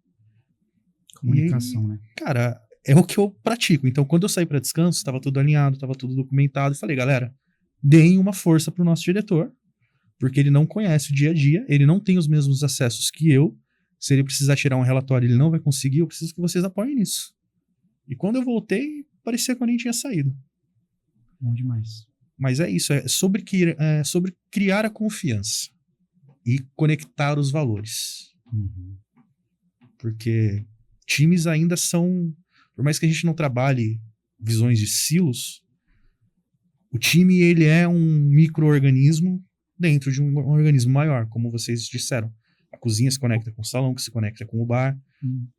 Comunicação, né? Cara, é o que eu pratico. Então, quando eu saí para descanso, estava tudo alinhado, estava tudo documentado. E falei, galera, deem uma força pro nosso diretor, porque ele não conhece o dia a dia, ele não tem os mesmos acessos que eu. Se ele precisar tirar um relatório, ele não vai conseguir. Eu preciso que vocês apoiem nisso. E quando eu voltei, parecia que eu nem tinha saído. Bom demais. Mas é isso, é sobre criar a confiança e conectar os valores. Uhum. Porque times ainda são, por mais que a gente não trabalhe visões de silos, o time ele é um micro-organismo dentro de um organismo maior, como vocês disseram. A cozinha se conecta com o salão, que se conecta com o bar.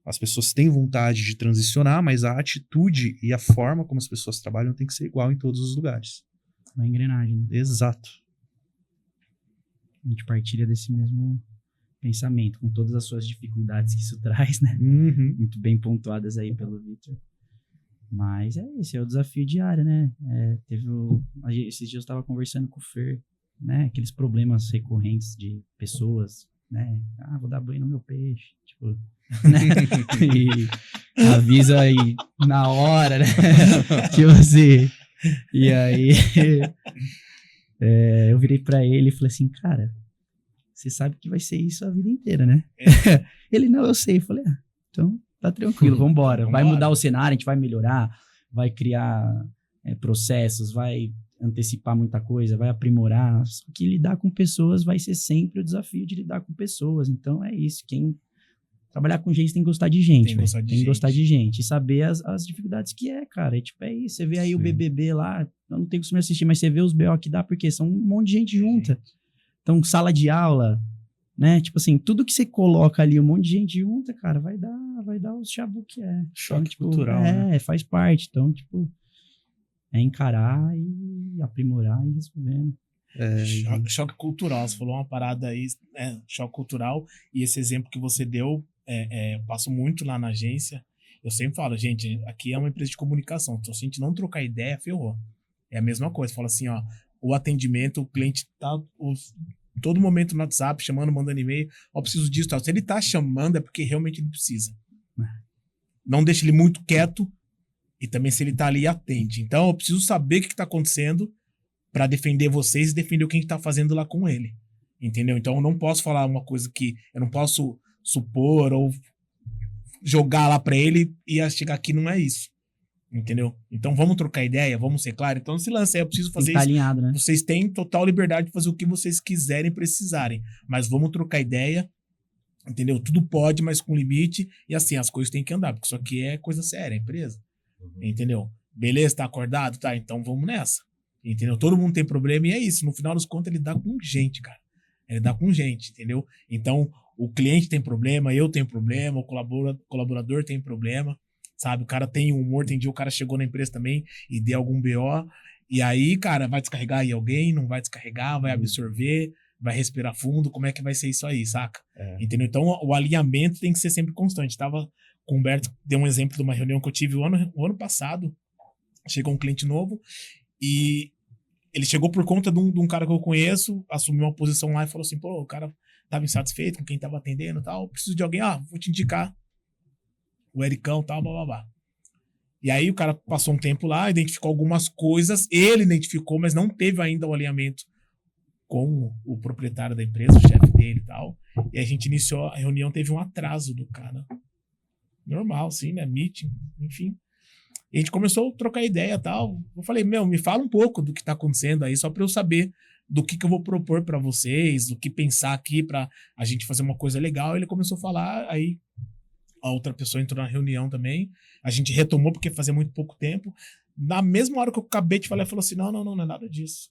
As pessoas têm vontade de transicionar, mas a atitude e a forma como as pessoas trabalham tem que ser igual em todos os lugares. Uma engrenagem, né? Exato. A gente partilha desse mesmo pensamento, com todas as suas dificuldades que isso traz, né? Uhum. Muito bem pontuadas aí pelo Victor. Mas é isso, é o desafio diário, né? Esses dias eu estava conversando com o Fer, né? Aqueles problemas recorrentes de pessoas, né? Ah, vou dar banho no meu peixe, tipo, né? E avisa aí na hora, né? Tipo assim. E aí eu virei pra ele e falei assim, cara, você sabe que vai ser isso a vida inteira, né? Ele, não, eu sei. Eu falei, então tá tranquilo, vambora. Vai mudar o cenário, a gente vai melhorar, vai criar processos, vai antecipar muita coisa, vai aprimorar. Só que lidar com pessoas vai ser sempre o desafio de lidar com pessoas. Então é isso, quem trabalhar com gente tem que gostar de gente, tem que gostar de gente e saber as dificuldades que cara. Tipo, é isso, você vê aí Sim. O BBB lá, eu não tenho costume assistir, mas você vê os BO que dá, porque são um monte de gente junta. Então, sala de aula, né? Tipo assim, tudo que você coloca ali, um monte de gente junta, cara, vai dar os chabu que é. Choque então, tipo, cultural, né? Faz parte. Então, tipo, é encarar e aprimorar e resolvendo. Choque cultural, você falou uma parada aí, choque cultural, e esse exemplo que você deu, eu passo muito lá na agência, eu sempre falo, gente, aqui é uma empresa de comunicação, então se a gente não trocar ideia, ferrou. É a mesma coisa, fala assim, ó, o atendimento, o cliente tá todo momento no WhatsApp, chamando, mandando e-mail, preciso disso, tal. Se ele tá chamando, é porque realmente ele precisa. Não deixa ele muito quieto, e também se ele tá ali, atende. Então, eu preciso saber o que tá acontecendo para defender vocês e defender o que a gente tá fazendo lá com ele. Entendeu? Então, eu não posso falar uma coisa que eu não posso supor ou jogar lá para ele e chegar aqui não é isso. Entendeu? Então, vamos trocar ideia, vamos ser claros. Então, se lance aí, eu preciso fazer isso. Alinhado, né? Vocês têm total liberdade de fazer o que vocês quiserem e precisarem. Mas vamos trocar ideia, entendeu? Tudo pode, mas com limite. E assim, as coisas têm que andar, porque isso aqui é coisa séria, empresa. Entendeu? Beleza, tá acordado? Tá, então vamos nessa. Entendeu? Todo mundo tem problema e é isso. No final dos contos, ele dá com gente, cara. Ele dá com gente, entendeu? Então, o cliente tem problema, eu tenho problema, o colaborador tem problema, sabe? O cara tem humor, tem dia o cara chegou na empresa também e deu algum BO. E aí, cara, vai descarregar aí alguém, não vai descarregar, vai absorver, vai respirar fundo, como é que vai ser isso aí, saca? Entendeu? Então, o alinhamento tem que ser sempre constante. Tava com o Humberto, deu um exemplo de uma reunião que eu tive o ano passado. Chegou um cliente novo e ele chegou por conta de um cara que eu conheço, assumiu uma posição lá e falou assim, pô, o cara tava insatisfeito com quem tava atendendo e tal, preciso de alguém, vou te indicar o Ericão e tal, blá, blá, blá. E aí o cara passou um tempo lá, identificou algumas coisas, ele identificou, mas não teve ainda o alinhamento com o proprietário da empresa, o chefe dele e tal. E a gente iniciou a reunião, teve um atraso do cara. Normal, sim, né? Meeting, enfim. E a gente começou a trocar ideia e tal. Eu falei, me fala um pouco do que tá acontecendo aí, só pra eu saber do que eu vou propor pra vocês, do que pensar aqui pra a gente fazer uma coisa legal. Ele começou a falar, aí a outra pessoa entrou na reunião também. A gente retomou porque fazia muito pouco tempo. Na mesma hora que eu acabei de falar, ele falou assim, não é nada disso.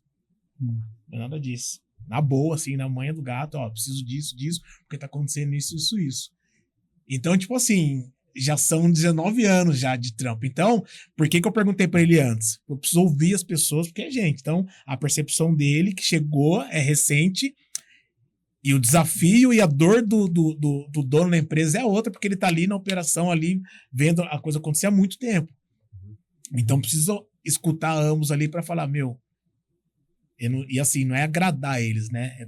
Não é nada disso. Na boa, assim, na manha do gato, preciso disso, porque tá acontecendo isso. Então, tipo assim, já são 19 anos já de trampo. Então, por que eu perguntei pra ele antes? Eu preciso ouvir as pessoas, porque é gente. Então, a percepção dele, que chegou, é recente, E o desafio e a dor do dono da empresa é outra, porque ele tá ali na operação, ali, vendo a coisa acontecer há muito tempo. Então, preciso escutar ambos ali para falar, meu... E assim, não é agradar eles, né? É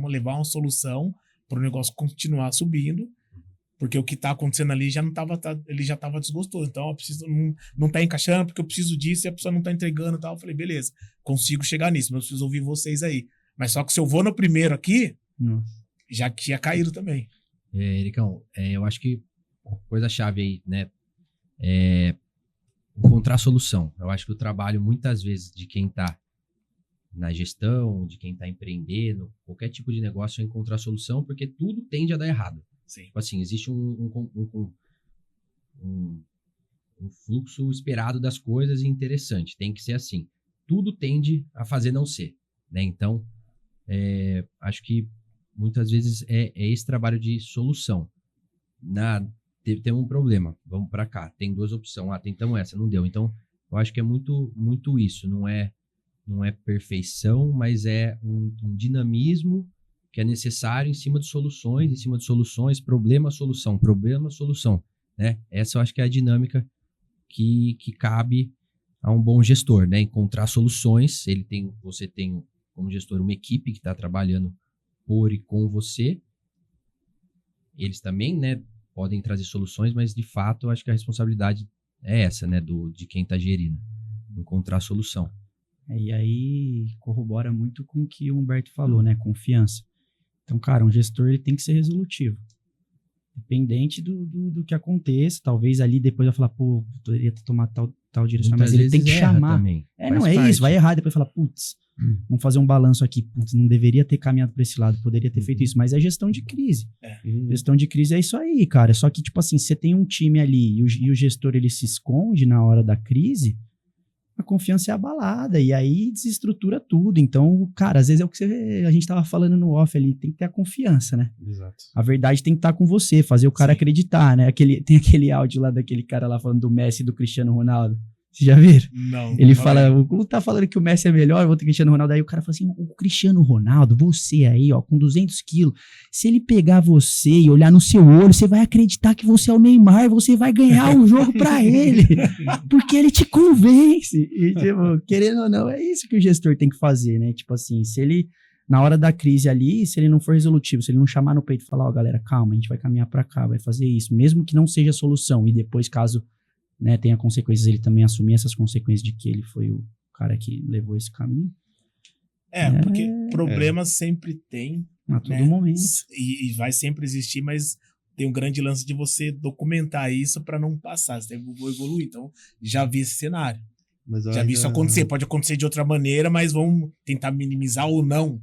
levar uma solução para o negócio continuar subindo, porque o que tá acontecendo ali ele já tava desgostoso. Então, eu preciso, não tá encaixando, porque eu preciso disso e a pessoa não tá entregando e tal. Eu falei, beleza, consigo chegar nisso, mas eu preciso ouvir vocês aí. Mas só que se eu vou no primeiro aqui, já tinha caído também. Ericão, eu acho que coisa-chave aí, né? Encontrar solução. Eu acho que o trabalho, muitas vezes, de quem tá na gestão, de quem tá empreendendo, qualquer tipo de negócio, é encontrar solução, porque tudo tende a dar errado. Sim. Tipo assim, existe um fluxo esperado das coisas e interessante. Tem que ser assim. Tudo tende a fazer não ser, né? Então, acho que muitas vezes é esse trabalho de solução. Tem um problema, vamos para cá. Tem duas opções. Tentamos essa, não deu. Então, eu acho que é muito, muito isso. Não é perfeição, mas é um dinamismo que é necessário em cima de soluções, problema, solução, né? Essa eu acho que é a dinâmica que cabe a um bom gestor, né? Encontrar soluções. Você tem, como gestor, uma equipe que está trabalhando por e com você. Eles também, né, podem trazer soluções, mas de fato eu acho que a responsabilidade é essa, né, de quem está gerindo, encontrar a solução. E aí corrobora muito com o que o Humberto falou, né? Confiança. Então, cara, um gestor ele tem que ser resolutivo. Independente do que aconteça, talvez ali depois vai falar, pô, poderia ter tomado tal direção, Muitas mas ele tem que chamar. Também. Isso, vai errar, depois fala, putz, vamos fazer um balanço aqui, putz, não deveria ter caminhado para esse lado, poderia ter feito isso, mas é gestão de crise. Gestão de crise é isso aí, cara. Só que, tipo assim, você tem um time ali e o gestor ele se esconde na hora da crise, a confiança é abalada, e aí desestrutura tudo. Então, cara, às vezes é o que a gente tava falando no off ali, tem que ter a confiança, né? Exato. A verdade tem que estar com você, fazer o cara acreditar, né? Tem aquele áudio lá daquele cara lá falando do Messi e do Cristiano Ronaldo. Vocês já viram? Não. Ele fala, tá falando que o Messi é melhor, vou ter Cristiano Ronaldo. Aí o cara fala assim, o Cristiano Ronaldo, você aí, ó, com 200 quilos, se ele pegar você e olhar no seu olho, você vai acreditar que você é o Neymar, você vai ganhar o jogo pra ele, porque ele te convence. E, tipo, querendo ou não, é isso que o gestor tem que fazer, né? Tipo assim, se ele, na hora da crise ali, se ele não for resolutivo, se ele não chamar no peito e falar, ó, galera, calma, a gente vai caminhar pra cá, vai fazer isso, mesmo que não seja a solução, e depois, caso, né, tenha consequências, ele também assumir essas consequências de que ele foi o cara que levou esse caminho. Porque problemas sempre tem. A todo momento. E vai sempre existir, mas tem um grande lance de você documentar isso para não passar, você vai evoluir. Então, já vi esse cenário. Já vi isso acontecer. Pode acontecer de outra maneira, mas vamos tentar minimizar ou não.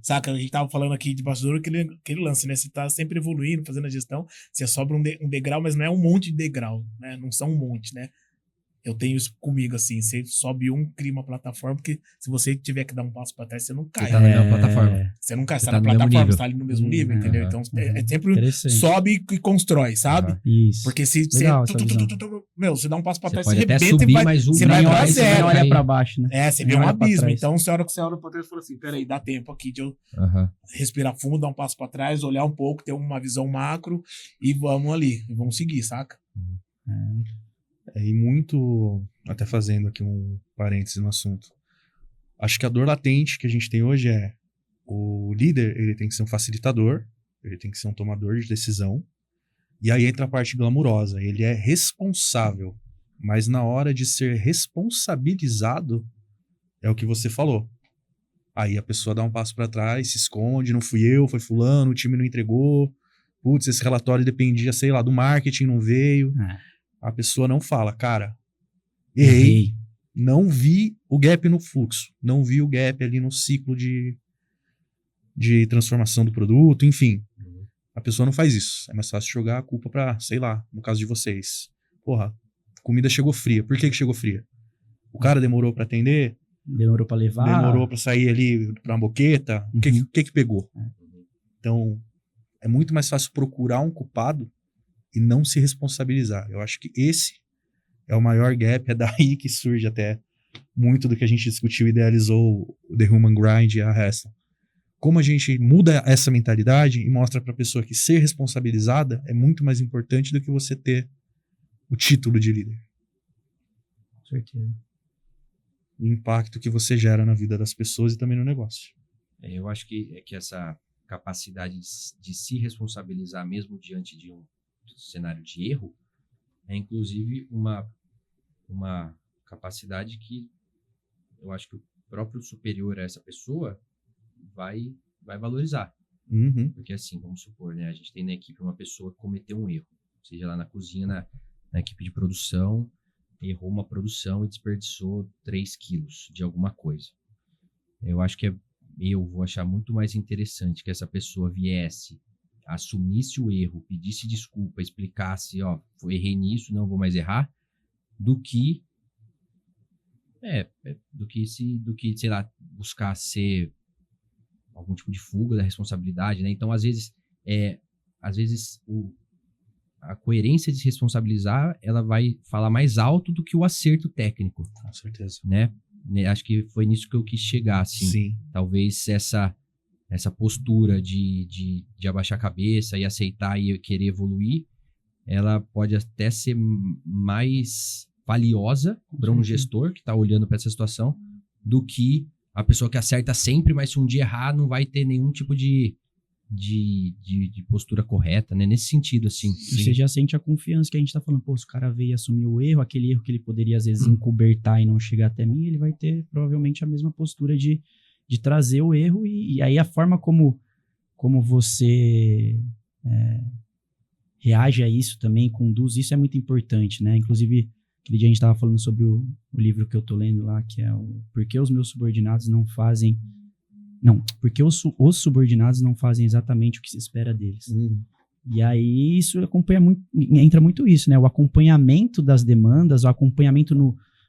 Saca? A gente tava falando aqui de bastidor aquele lance, né? Você tá sempre evoluindo, fazendo a gestão, você sobra um degrau, mas não é um monte de degrau, né? Não são um monte, né? Eu tenho isso comigo, assim, você sobe cria uma plataforma, porque se você tiver que dar um passo pra trás, você não cai. Você tá na mesma plataforma. Você não cai, você tá na plataforma, você tá ali no mesmo nível, entendeu? Então, é sempre sobe e constrói, sabe? Isso. Porque se legal, você dá um passo pra trás, você pode até arrebenta subir e vai, mais um, você vai pra Você zero. olha pra baixo, né? Você vê um abismo. Então, você olha que você olha pra trás e fala assim, peraí, dá tempo aqui de eu respirar fundo, dar um passo pra trás, olhar um pouco, ter uma visão macro e vamos ali, e vamos seguir, saca? E muito, até fazendo aqui um parêntese no assunto, acho que a dor latente que a gente tem hoje é o líder, ele tem que ser um facilitador, ele tem que ser um tomador de decisão, e aí entra a parte glamurosa, ele é responsável, mas na hora de ser responsabilizado, é o que você falou. Aí a pessoa dá um passo para trás, se esconde, não fui eu, foi fulano, o time não entregou, putz, esse relatório dependia, sei lá, do marketing, não veio. A pessoa não fala, cara, errei, não vi o gap no fluxo, não vi o gap ali no ciclo de transformação do produto, enfim. A pessoa não faz isso. É mais fácil jogar a culpa pra, sei lá, no caso de vocês. Porra, a comida chegou fria. Por que chegou fria? O cara demorou pra atender? Demorou pra levar? Demorou pra sair ali pra uma boqueta? O que pegou? Então, é muito mais fácil procurar um culpado e não se responsabilizar. Eu acho que esse é o maior gap, é daí que surge até muito do que a gente discutiu, idealizou o The Human Grind e a Hustle. como a gente muda essa mentalidade e mostra para a pessoa que ser responsabilizada é muito mais importante do que você ter o título de líder. Com certeza. O impacto que você gera na vida das pessoas e também no negócio. Eu acho que essa capacidade de se responsabilizar mesmo diante de um cenário de erro é inclusive uma capacidade que eu acho que o próprio superior a essa pessoa vai valorizar. Uhum. Porque assim, vamos supor, né, a gente tem na equipe uma pessoa que cometeu um erro, seja lá na cozinha, na equipe de produção, errou uma produção e desperdiçou 3 quilos de alguma coisa. Eu acho que eu vou achar muito mais interessante que essa pessoa viesse, assumisse o erro, pedisse desculpa, explicasse, ó, errei nisso, não vou mais errar, do que sei lá, buscar ser algum tipo de fuga da responsabilidade, né? Então, às vezes a coerência de se responsabilizar, ela vai falar mais alto do que o acerto técnico. Com certeza. Né? Acho que foi nisso que eu quis chegar, assim. Sim. Talvez essa postura de abaixar a cabeça e aceitar e querer evoluir, ela pode até ser mais valiosa para um gestor que está olhando para essa situação do que a pessoa que acerta sempre, mas se um dia errar, não vai ter nenhum tipo de postura correta, né? Nesse sentido, assim. E você já sente a confiança que a gente tá falando, pô, se o cara veio e assumiu o erro, aquele erro que ele poderia, às vezes, encobertar e não chegar até mim, ele vai ter, provavelmente, a mesma postura de trazer o erro e aí a forma como você reage a isso também, conduz, isso é muito importante, né? Inclusive, aquele dia a gente tava falando sobre o livro que eu tô lendo lá, que é o Por que os meus subordinados não fazem... Não, porque os subordinados não fazem exatamente o que se espera deles. E aí isso entra muito isso, né? O acompanhamento das demandas, o acompanhamento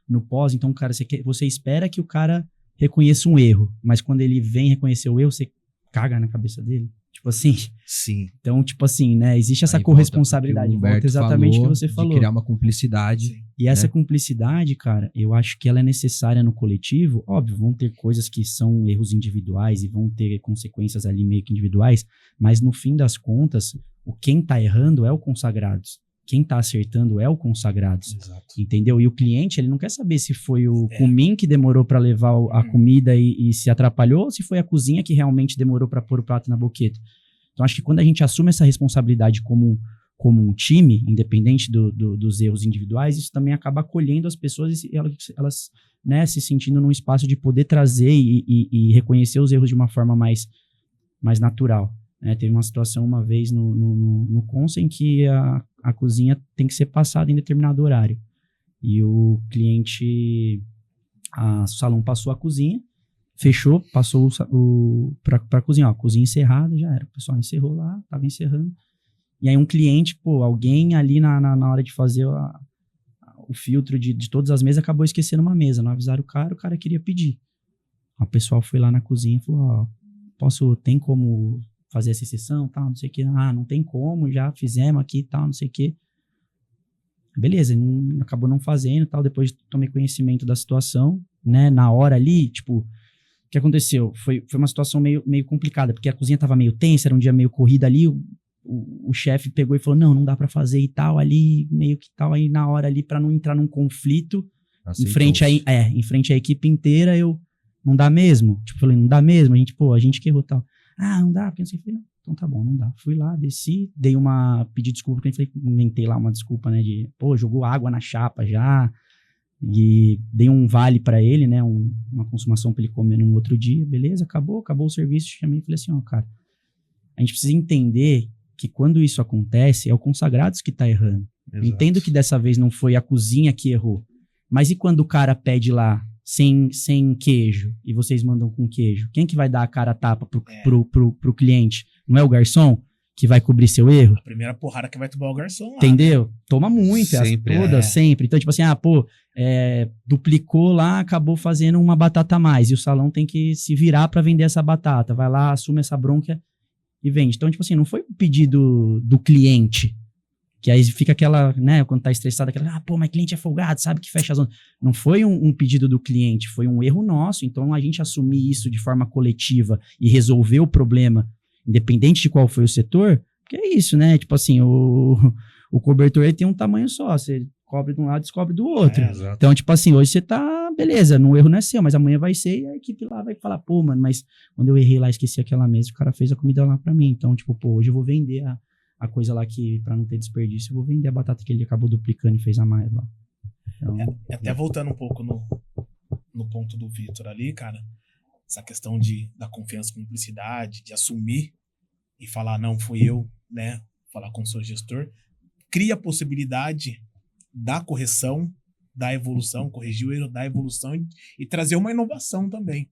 no pós. Então, cara, você espera que o cara reconheça um erro, mas quando ele vem reconhecer o erro, você caga na cabeça dele. Tipo assim. Sim. Então, tipo assim, né? Existe essa Aí corresponsabilidade. Volta exatamente o que você falou. De criar uma cumplicidade. Sim. E essa cumplicidade, cara, eu acho que ela é necessária no coletivo. Óbvio, vão ter coisas que são erros individuais e vão ter consequências ali meio que individuais, mas no fim das contas, quem tá errando é o consagrados. Quem tá acertando é o consagrados. Exato. Entendeu? E o cliente, ele não quer saber se foi o cumim que demorou para levar a comida e se atrapalhou, ou se foi a cozinha que realmente demorou para pôr o prato na boqueta. Então, acho que quando a gente assume essa responsabilidade como um time, independente dos erros individuais, isso também acaba acolhendo as pessoas e elas né, se sentindo num espaço de poder trazer e reconhecer os erros de uma forma mais natural. Né? Teve uma situação uma vez no Consa em que a cozinha tem que ser passada em determinado horário. E o cliente, o salão passou a cozinha, fechou, passou para a cozinha. Ó, cozinha encerrada, já era. O pessoal encerrou lá, estava encerrando. E aí um cliente, alguém ali na hora de fazer o filtro de todas as mesas acabou esquecendo uma mesa. Não avisaram o cara queria pedir. O pessoal foi lá na cozinha e falou, ó, tem como fazer essa exceção, tal, não sei o que. Ah, não tem como, já fizemos aqui, tal, não sei o que. Beleza, acabou não fazendo, tal. Depois tomei conhecimento da situação, né, na hora ali, tipo, o que aconteceu? Foi uma situação meio complicada, porque a cozinha tava meio tensa, era um dia meio corrida ali, o chefe pegou e falou, não dá pra fazer e tal, ali, meio que tal, aí na hora ali, pra não entrar num conflito, em frente à equipe inteira, não dá mesmo? Tipo, falei, não dá mesmo? A gente que errou tal. Ah, não dá, porque não sei o que. Então tá bom, não dá. Fui lá, desci, pedi desculpa, porque inventei lá uma desculpa, né, jogou água na chapa já, e dei um vale pra ele, né, uma consumação pra ele comer num outro dia, beleza, acabou o serviço, chamei e falei assim, ó, cara, a gente precisa entender que quando isso acontece, é o consagrados que tá errando. Exato. Entendo que dessa vez não foi a cozinha que errou, mas e quando o cara pede lá sem queijo e vocês mandam com queijo? Quem que vai dar a cara a tapa pro cliente? Não é o garçom que vai cobrir seu erro? A primeira porrada que vai tomar o garçom lá. Entendeu? Né? Toma muito, sempre, sempre. Então, tipo assim, duplicou lá, acabou fazendo uma batata a mais e o salão tem que se virar pra vender essa batata. Vai lá, assume essa bronca e vende. Então, tipo assim, não foi o pedido do cliente Que aí fica aquela, né, quando tá estressado, aquela, mas cliente é folgado, sabe que fecha a zona. Não foi um pedido do cliente, foi um erro nosso. Então, a gente assumir isso de forma coletiva e resolver o problema, independente de qual foi o setor, porque é isso, né? Tipo assim, o cobertor ele tem um tamanho só, você cobre de um lado e descobre do outro. Então, tipo assim, hoje você tá, beleza, no erro não é seu, mas amanhã vai ser e a equipe lá vai falar, pô, mano, mas quando eu errei lá, esqueci aquela mesa, o cara fez a comida lá pra mim. Então, tipo, pô, hoje eu vou vender a coisa lá que, pra não ter desperdício, eu vou vender a batata que ele acabou duplicando e fez a mais lá. Então, Até voltando um pouco no ponto do Vitor ali, cara, essa questão da confiança, cumplicidade, de assumir e falar, não, fui eu, né, falar com o seu gestor, cria a possibilidade da correção, da evolução, corrigir o erro da evolução e trazer uma inovação também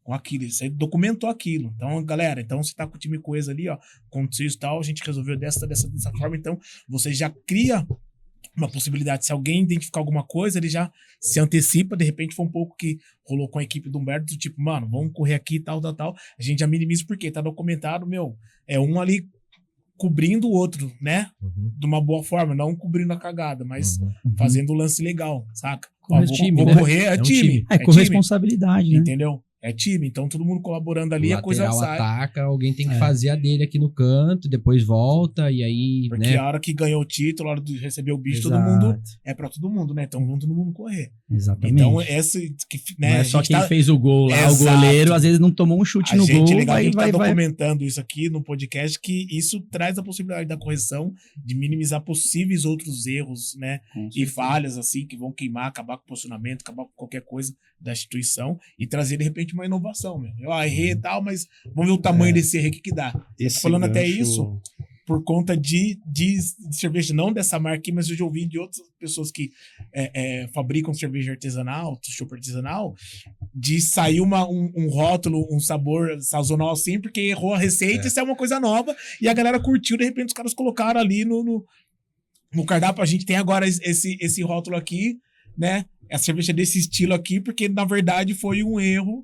com aquilo. Você documentou aquilo. Então, galera, você tá com o time coesa ali, ó, aconteceu isso e tal, a gente resolveu dessa forma, então você já cria uma possibilidade. Se alguém identificar alguma coisa, ele já se antecipa, de repente foi um pouco que rolou com a equipe do Humberto, do tipo, mano, vamos correr aqui, tal, a gente já minimiza porque tá documentado, é um ali cobrindo o outro, né? De uma boa forma, não cobrindo a cagada, mas fazendo o lance legal, saca? Vou correr, é time. É corresponsabilidade, né? Entendeu? É time, então todo mundo colaborando ali, a coisa sai. Ataca, alguém tem que fazer a dele aqui no canto, depois volta, e aí, porque né? A hora que ganhou o título, a hora de receber o bicho, todo mundo, é pra todo mundo, né? Então vamos todo mundo correr. Exatamente. Então né, não é só quem fez o gol lá, o goleiro, às vezes não tomou um chute no gol, a gente tá documentando isso aqui no podcast, que isso traz a possibilidade da correção, de minimizar possíveis outros erros, né? E falhas, assim, que vão queimar, acabar com o posicionamento, acabar com qualquer coisa da instituição e trazer, de repente, uma inovação, Eu errei e tal, mas vamos ver o tamanho desse erro, o que dá. Tô falando até isso por conta de cerveja, não dessa marca aqui, mas eu já ouvi de outras pessoas que fabricam cerveja artesanal, chopp artesanal, de sair um rótulo, um sabor sazonal assim, porque errou a receita, isso é uma coisa nova, e a galera curtiu, de repente os caras colocaram ali no cardápio. A gente tem agora esse rótulo aqui, né? A cerveja desse estilo aqui, porque na verdade foi um erro.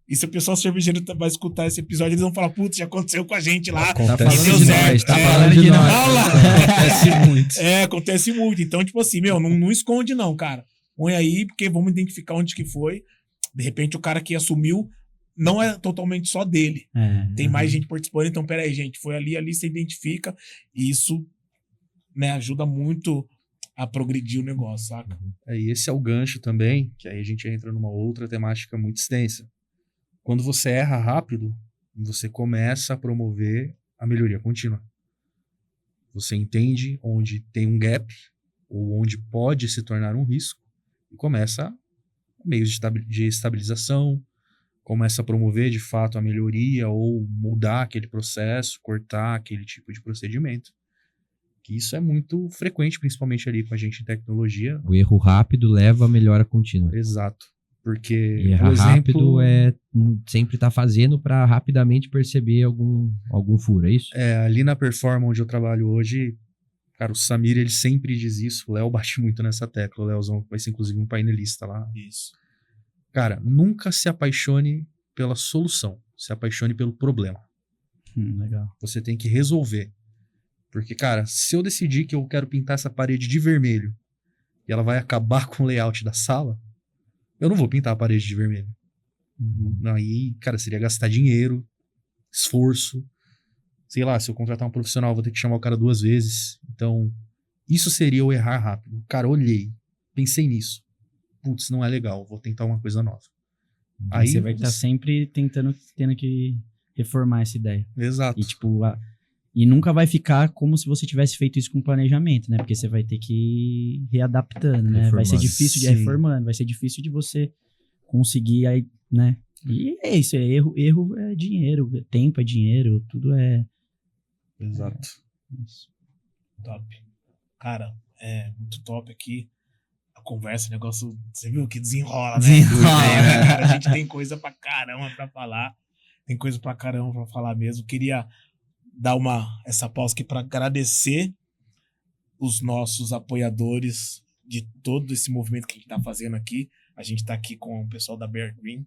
E se o pessoal cervejeiro vai escutar esse episódio, eles vão falar, putz, já aconteceu com a gente lá. Tá falando de nós, tá falando de nós. Acontece muito. Acontece muito. Então, tipo assim, não esconde não, cara. Põe aí, porque vamos identificar onde que foi. De repente, o cara que assumiu não é totalmente só dele. Tem mais gente participando, então peraí, gente, foi ali você identifica. E isso, né, ajuda muito a progredir o negócio, saca? E esse é o gancho também, que aí a gente entra numa outra temática muito extensa. Quando você erra rápido, você começa a promover a melhoria contínua. Você entende onde tem um gap, ou onde pode se tornar um risco, e começa meios de estabilização, começa a promover de fato a melhoria, ou mudar aquele processo, cortar aquele tipo de procedimento. Que isso é muito frequente, principalmente ali com a gente em tecnologia. O erro rápido leva a melhora contínua. Exato. Porque, errar rápido sempre tá fazendo para rapidamente perceber algum furo, é isso? Ali na Performa, onde eu trabalho hoje, cara, o Samir, ele sempre diz isso, o Léo bate muito nessa tecla, o Léozão vai ser inclusive um painelista lá. Isso. Cara, nunca se apaixone pela solução, se apaixone pelo problema. Legal. Você tem que resolver. Porque, cara, se eu decidir que eu quero pintar essa parede de vermelho e ela vai acabar com o layout da sala, eu não vou pintar a parede de vermelho. Aí, cara, seria gastar dinheiro, esforço. Sei lá, se eu contratar um profissional, eu vou ter que chamar o cara 2 vezes. Então, isso seria o errar rápido. Cara, olhei, pensei nisso. Putz, não é legal, vou tentar uma coisa nova. Aí você vai estar sempre tendo que reformar essa ideia. Exato. E tipo, e nunca vai ficar como se você tivesse feito isso com planejamento, né? Porque você vai ter que ir readaptando, né? Vai ser difícil de reformando, vai ser difícil de você conseguir aí, né? E é isso, erro é dinheiro, tempo é dinheiro, tudo é... Exato. Isso. Top. Cara, é muito top aqui. A conversa, o negócio, você viu que desenrola, né? Cara, a gente tem coisa pra caramba pra falar. Tem coisa pra caramba pra falar mesmo. Queria dar essa pausa aqui para agradecer os nossos apoiadores de todo esse movimento que a gente está fazendo aqui. A gente está aqui com o pessoal da Bear Green,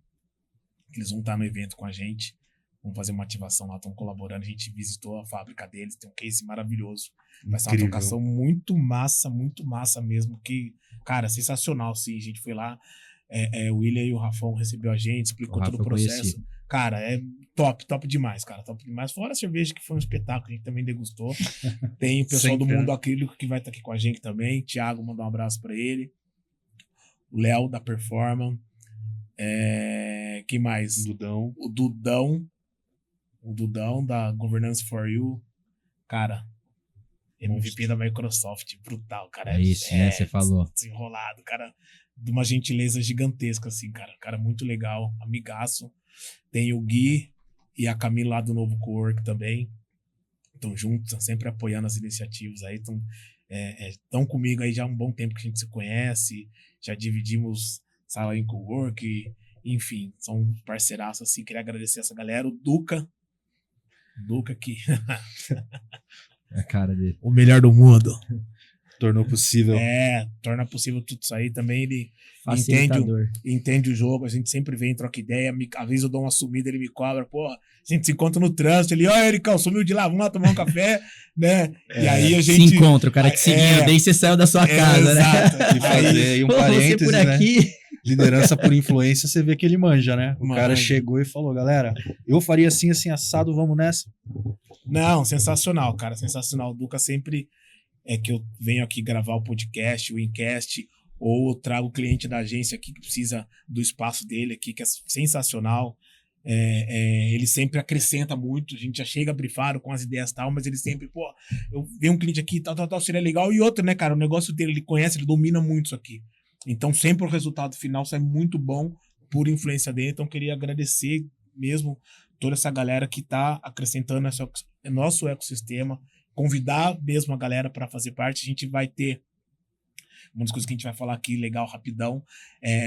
que eles vão estar no evento com a gente. Vamos fazer uma ativação lá, estão colaborando. A gente visitou a fábrica deles, tem um case maravilhoso. Vai ser uma Incrível. trocação muito massa mesmo. Que, cara, sensacional, sim. A gente foi lá, o William e o Rafão recebeu a gente, explicou O todo Rafa o eu processo. conheci. Cara, é top demais, cara. Top demais. Fora a cerveja, que foi um espetáculo, a gente também degustou. Tem o pessoal Sempre, do Mundo né? Acrílico que vai estar aqui com a gente também. Thiago, mandar um abraço pra ele. O Léo, da Performance. Quem mais? Dudão. O Dudão da Governance for You. Cara, MVP da Microsoft. Brutal, cara. É isso, né? Você falou. Desenrolado, cara. De uma gentileza gigantesca, assim, cara. Cara, muito legal. Amigaço. Tem o Gui e a Camila lá do Novo Cowork também. Estão juntos, estão sempre apoiando as iniciativas aí. Estão comigo aí já há um bom tempo que a gente se conhece. Já dividimos sala em cowork. Enfim, são parceiraços assim. Queria agradecer essa galera. O Duca que A cara dele. o melhor do mundo. Tornou possível. Torna possível tudo isso aí. Também ele Facilitador. entende o jogo. A gente sempre vem, troca ideia. Às vezes eu dou uma sumida, ele me cobra. Pô, a gente se encontra no trânsito. Ele, ó, Ericão, sumiu de lá, vamos lá tomar um café, né? E aí a gente... Se encontra, o cara te seguindo, desde que você saiu da sua casa, né? Exato. E fazer aí um Pô, você parênteses, por né? aqui. Liderança por influência, você vê que ele manja, né? O cara Manja. chegou e falou, galera, eu faria assim, assim, assado, vamos nessa. Não, sensacional, cara, sensacional. O Duca sempre que eu venho aqui gravar o podcast, o Incast, ou eu trago o cliente da agência aqui que precisa do espaço dele aqui, que é sensacional. Ele sempre acrescenta muito, a gente já chega brifado com as ideias e tal, mas ele sempre, pô, eu venho um cliente aqui, tal, seria legal. E outro, né, cara, o negócio dele, ele conhece, ele domina muito isso aqui. Então sempre o resultado final sai muito bom por influência dele. Então queria agradecer mesmo toda essa galera que tá acrescentando nosso ecossistema, convidar mesmo a galera para fazer parte. A gente vai ter uma das coisas que a gente vai falar aqui, legal, rapidão,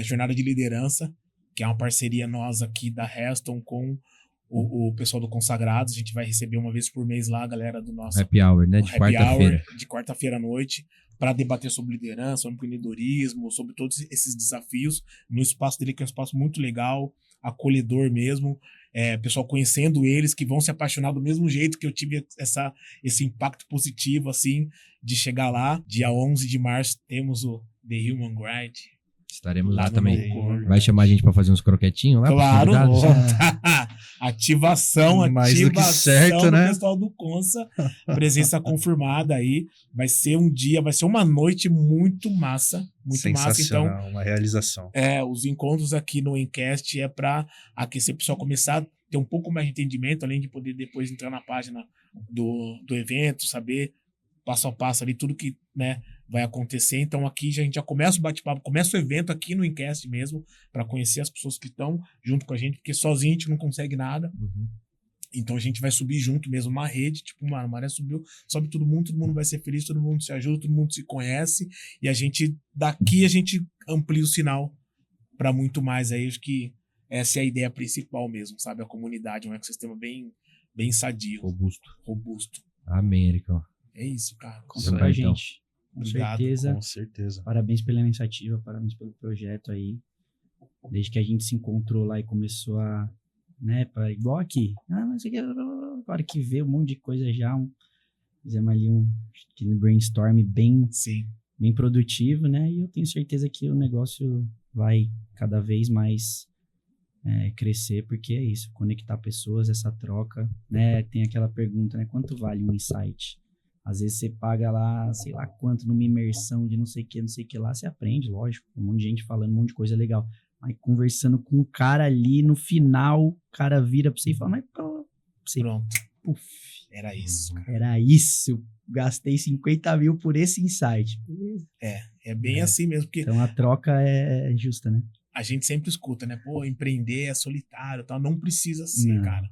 Jornada de Liderança, que é uma parceria nossa aqui da Heston com o pessoal do Consagrados. A gente vai receber uma vez por mês lá a galera do nosso Happy Hour, né? De Happy quarta-feira. Hour, de quarta-feira à noite, para debater sobre liderança, sobre empreendedorismo, sobre todos esses desafios, no espaço dele, que é um espaço muito legal, acolhedor mesmo, pessoal conhecendo eles, que vão se apaixonar do mesmo jeito que eu tive esse impacto positivo, assim, de chegar lá. Dia 11 de março temos o The Human Grind. Estaremos lá no também. Novo Cowork. Vai chamar a gente pra fazer uns croquetinhos lá? Claro, pros convidados? ativação Mais do que certo, do né? pessoal do Consa, presença confirmada aí, vai ser uma noite muito massa, muito massa, então Sensacional, uma realização. os encontros aqui no Encast é para aquecer o pessoal, começar a ter um pouco mais de entendimento, além de poder depois entrar na página do evento, saber passo a passo ali tudo que, né, vai acontecer. Então aqui a gente já começa o bate-papo, começa o evento aqui no Encast mesmo, para conhecer as pessoas que estão junto com a gente, porque sozinho a gente não consegue nada. Uhum. Então a gente vai subir junto mesmo, uma rede, tipo, mano, a maré subiu, sobe todo mundo vai ser feliz, todo mundo se ajuda, todo mundo se conhece, e daqui a gente amplia o sinal para muito mais aí. Acho que essa é a ideia principal mesmo, sabe? A comunidade, um ecossistema bem sadio, robusto. Amém, Ericão. É isso, cara. Conta Isso com a aí, então. gente. Com Obrigado, certeza. Com certeza. Parabéns pela iniciativa, parabéns pelo projeto aí. Desde que a gente se encontrou lá e começou a, né, igual aqui. Mas agora que vê um monte de coisa já, fizemos ali um brainstorm Sim. bem produtivo, né? E eu tenho certeza que o negócio vai cada vez mais crescer, porque é isso, conectar pessoas, essa troca, né? Tem aquela pergunta, né? Quanto vale um insight? Às vezes você paga lá, sei lá quanto, numa imersão de não sei o que lá, você aprende, lógico. Um monte de gente falando um monte de coisa legal. Mas conversando com um cara ali, no final, o cara vira pra você e fala, mas pô, você, Pronto. puf, Era isso, cara. era isso. Gastei 50 mil por esse insight. Beleza. É bem assim mesmo, porque Então a troca é justa, né? a gente sempre escuta, né? Pô, empreender é solitário e tal. Não precisa ser, Não. cara.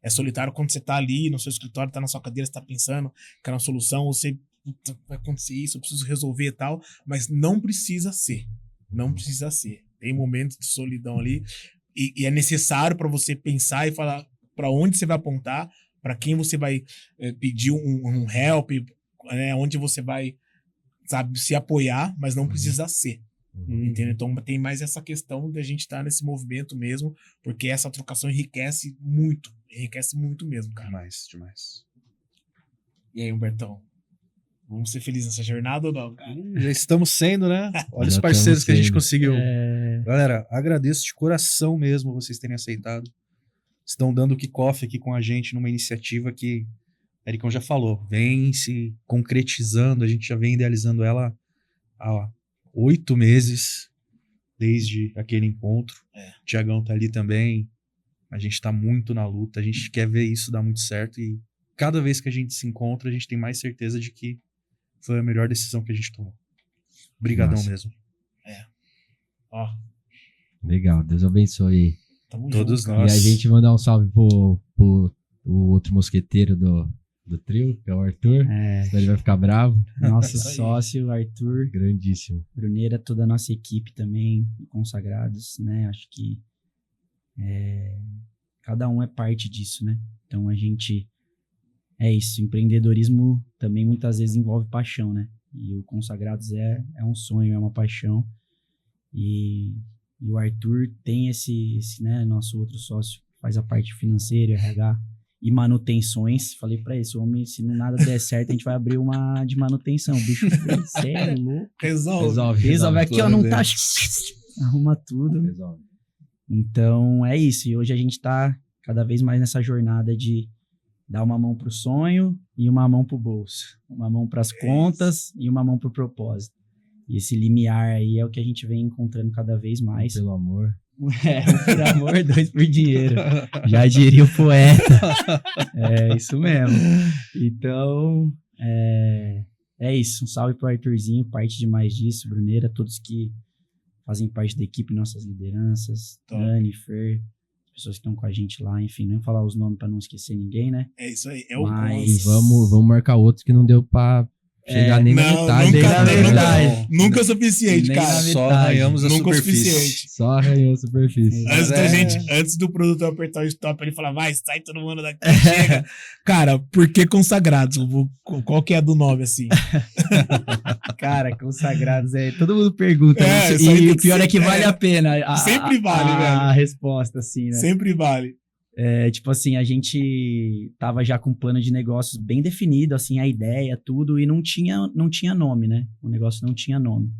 É solitário quando você tá ali no seu escritório, tá na sua cadeira, você tá pensando que é uma solução, você, puta, vai acontecer isso, eu preciso resolver e tal, mas não precisa ser. Não precisa ser. Tem momentos de solidão ali e é necessário para você pensar e falar para onde você vai apontar, para quem você vai pedir um help, né? Onde você vai, sabe, se apoiar, mas não precisa ser. Entendeu? Então tem mais essa questão da gente estar nesse movimento mesmo, porque essa trocação enriquece muito mesmo, cara. Demais. E aí, Humbertão? Vamos ser felizes nessa jornada ou não, cara? Já estamos sendo, né? Olha Já os parceiros estamos que a gente sendo. conseguiu. Galera, agradeço de coração mesmo vocês terem aceitado. Estão dando o kickoff aqui com a gente numa iniciativa que o Ericão já falou, vem se concretizando, a gente já vem idealizando ela há 8 meses, desde aquele encontro. O Thiagão tá ali também, a gente tá muito na luta, a gente quer ver isso dar muito certo e cada vez que a gente se encontra, a gente tem mais certeza de que foi a melhor decisão que a gente tomou. Obrigadão Nossa. mesmo. Ó, Legal, Deus abençoe. tamo Todos junto, nós. E a gente mandar um salve pro o outro mosqueteiro do trio, que é o Arthur. Senão ele vai ficar bravo. Nosso Isso aí. sócio, Arthur, Grandíssimo. Bruneira, toda a nossa equipe também, consagrados, né? Acho que cada um é parte disso, né? Então a gente... É isso, empreendedorismo também muitas vezes envolve paixão, né? E o Consagrados é um sonho, é uma paixão. E o Arthur tem esse, né, nosso outro sócio, que faz a parte financeira, RH e manutenções. Falei pra ele, esse homem, se não nada der certo, a gente vai abrir uma de manutenção. O bicho, sério, louco. Resolve aqui, ó, não tá... Arruma tudo. Resolve. Então, é isso. E hoje a gente tá cada vez mais nessa jornada de dar uma mão pro sonho e uma mão pro bolso. Uma mão pras contas e uma mão pro propósito. E esse limiar aí é o que a gente vem encontrando cada vez mais. Pelo amor. Um por amor, 2 por dinheiro. Já diria o poeta. É isso mesmo. Então, é isso. Um salve pro Arthurzinho, parte demais disso. Bruneira, todos que fazem parte da equipe, nossas lideranças. Top. Dani, Fer, pessoas que estão com a gente lá, enfim, nem falar os nomes pra não esquecer ninguém, né? É isso aí, é o Mas- Consa. Vamos marcar outros que não deu pra chegar nem na Não, metade. nem na metade. nunca o suficiente, Nem cara. na Só metade. arranhamos a Nunca o superfície. suficiente. Só arranhou a superfície. Antes do produtor apertar o stop, ele fala, vai, sai todo mundo daqui, chega. Cara, por que Consagrados? Qual que é a do nome, assim? Cara, Consagrados todo mundo pergunta. É, né? isso aí E tem o que pior ser- é que vale a pena. Sempre vale, a velho. resposta, assim, né? Sempre vale. Tipo assim, a gente tava já com um plano de negócios bem definido, assim, a ideia, tudo, e não tinha nome, né? O negócio não tinha nome.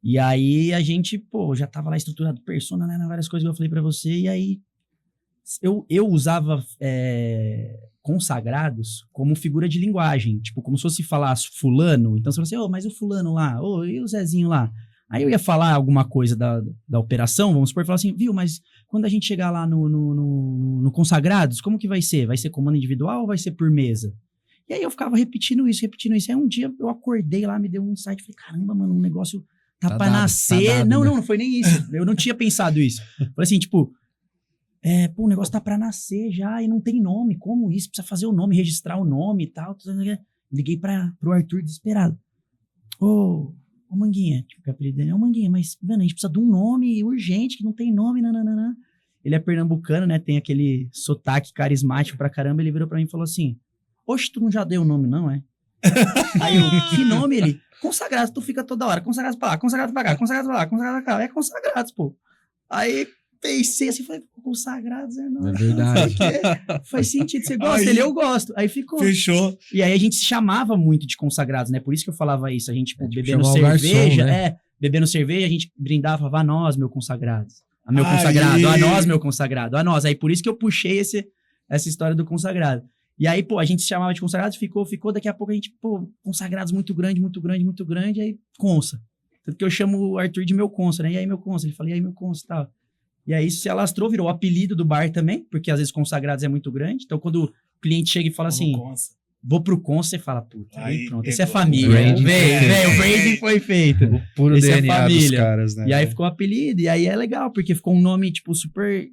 E aí a gente, já tava lá estruturado persona, né? Várias coisas que eu falei pra você, e aí eu usava Consagrados como figura de linguagem, tipo, como se fosse falar fulano, então você fala assim, mas o fulano lá, e o Zezinho lá? Aí eu ia falar alguma coisa da operação, vamos supor, falar assim, viu, mas quando a gente chegar lá no Consagrados, como que vai ser? Vai ser comando individual ou vai ser por mesa? E aí eu ficava repetindo isso. Aí um dia eu acordei lá, me deu um insight, falei, caramba, mano, um negócio tá pra dado, nascer. tá dado, Não, né? não foi nem isso. Eu não tinha pensado isso. Falei assim, tipo, o negócio tá pra nascer já e não tem nome. Como isso? Precisa fazer o nome, registrar o nome e tal. Liguei pro Arthur desesperado. Ô, Manguinha, tipo, que o apelido dele é o Manguinha, mas, mano, a gente precisa de um nome urgente, que não tem nome, nananana. Ele é pernambucano, né, tem aquele sotaque carismático pra caramba, ele virou pra mim e falou assim, oxe, tu não já deu o nome não, é? Aí eu, que nome ele? Consagrados, tu fica toda hora, Consagrados pra lá, Consagrados pra cá, Consagrados pra lá, Consagrados pra cá, é Consagrados, pô. Aí pensei assim, falei, Consagrados não. É verdade. Faz sentido, você gosta? Aí- Ele, eu gosto. Aí ficou. Fechou. E aí a gente se chamava muito de Consagrados, né? Por isso que eu falava isso. A gente, tipo, É, tipo, bebendo chamar o garçom, cerveja, né? bebendo cerveja, a gente brindava, falava, a nós, meu consagrados. A meu Aí. consagrado, a nós, meu consagrado, a nós. Aí por isso que eu puxei essa história do consagrado. E aí, pô, a gente se chamava de consagrados, ficou, daqui a pouco a gente, consagrados muito grande, aí consa. Tanto que eu chamo o Arthur de meu consa, né? E aí, meu consa? Ele fala, e aí, meu consa e tal. E aí isso se alastrou, virou o apelido do bar também, porque às vezes consagrados é muito grande. Então, quando o cliente chega e fala assim, vou pro consa, você fala, puta, aí pronto, esse é família. Branding O branding foi feito. O puro Esse é DNA dos família. caras, né? E aí ficou o apelido, e aí é legal, porque ficou um nome, tipo, super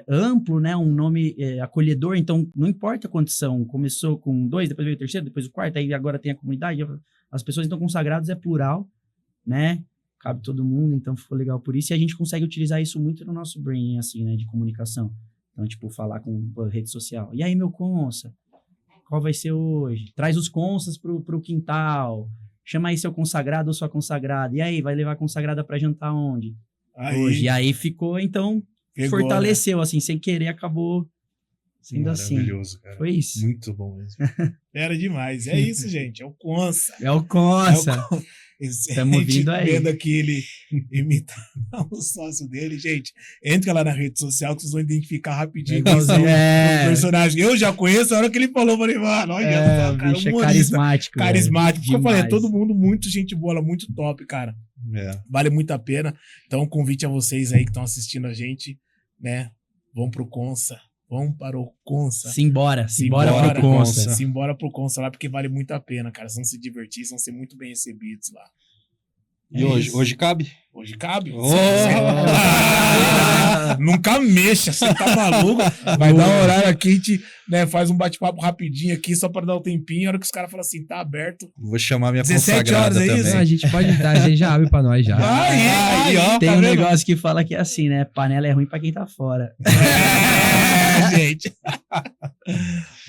amplo, né? Um nome acolhedor, então não importa a condição. Começou com 2, depois veio o terceiro, depois o quarto, aí agora tem a comunidade. As pessoas então consagrados é plural, né? Cabe todo mundo, então ficou legal por isso. E a gente consegue utilizar isso muito no nosso branding, assim, né? De comunicação. Então, tipo, falar com rede social. E aí, meu consa? Qual vai ser hoje? Traz os consas pro quintal. chama aí seu consagrado ou sua consagrada. E aí, vai levar a consagrada pra jantar onde? Aí, Hoje. E aí ficou, então, pegou, fortaleceu, assim, sem querer, acabou sendo assim. Maravilhoso, cara. Foi isso. Muito bom mesmo. Era demais. É isso, gente. É o Consa. É o Consa. Tamo vindo aí. Vendo aqui ele imitar o sócio dele. Gente, entra lá na rede social que vocês vão identificar rapidinho quem são os personagens. Eu já conheço, a hora que ele falou, eu falei, mano, olha só, cara, bicho, humorista. carismático. Carismático. Porque eu falei, é Demais. todo mundo muito gente boa, muito top, cara. É. Vale muito a pena. Então, convite a vocês aí que estão assistindo a gente, né? Vão pro Consa. Vão para o Consa. Simbora Simbora pro Consa. Simbora pro Consa lá, porque vale muito a pena, cara. Vocês vão se divertir, vocês vão ser muito bem recebidos lá. E hoje cabe? Hoje cabe? Oh! Nunca mexa, você tá maluco? Vai dar um horário aqui, a gente, né, faz um bate-papo rapidinho aqui, só pra dar um tempinho. A hora que os caras falam assim, tá aberto. Vou chamar minha 17 consagrada horas, é também. isso? Não, a gente pode dar, a gente já abre pra nós já. Aí, ó, Tem tá um vendo? negócio que fala que é assim, né? Panela é ruim pra quem tá fora. Gente.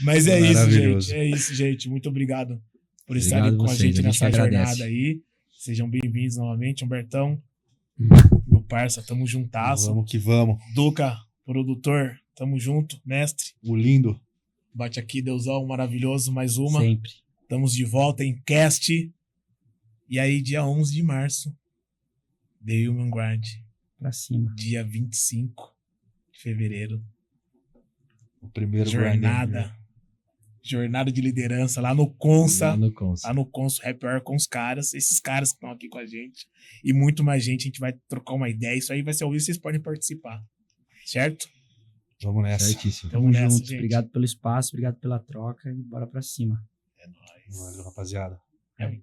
Mas é isso, Maravilhoso. gente. É isso, gente. Muito obrigado por Obrigado estarem com a vocês, gente a gente nessa agradece. jornada aí. Sejam bem-vindos novamente, Humbertão. Meu parça, tamo juntasso. Vamos que vamos. Duca, produtor, tamo junto. Mestre, O lindo. bate aqui, Deusão, maravilhoso. Mais uma. Sempre. Estamos de volta em cast. E aí, dia 11 de março, The Human Grind. Pra cima. Dia 25 de fevereiro. O primeiro Jornada. Jornada de liderança lá no Consa. Lá no Consa. Lá no Consa Happy Hour com os caras. Esses caras que estão aqui com a gente. E muito mais gente. A gente vai trocar uma ideia. Isso aí vai ser ao vivo. Vocês podem participar. Certo? Vamos nessa. Certíssimo. Tamo Tamo nessa, junto. gente. Obrigado pelo espaço, obrigado pela troca e bora pra cima. É nóis. Valeu, rapaziada. É.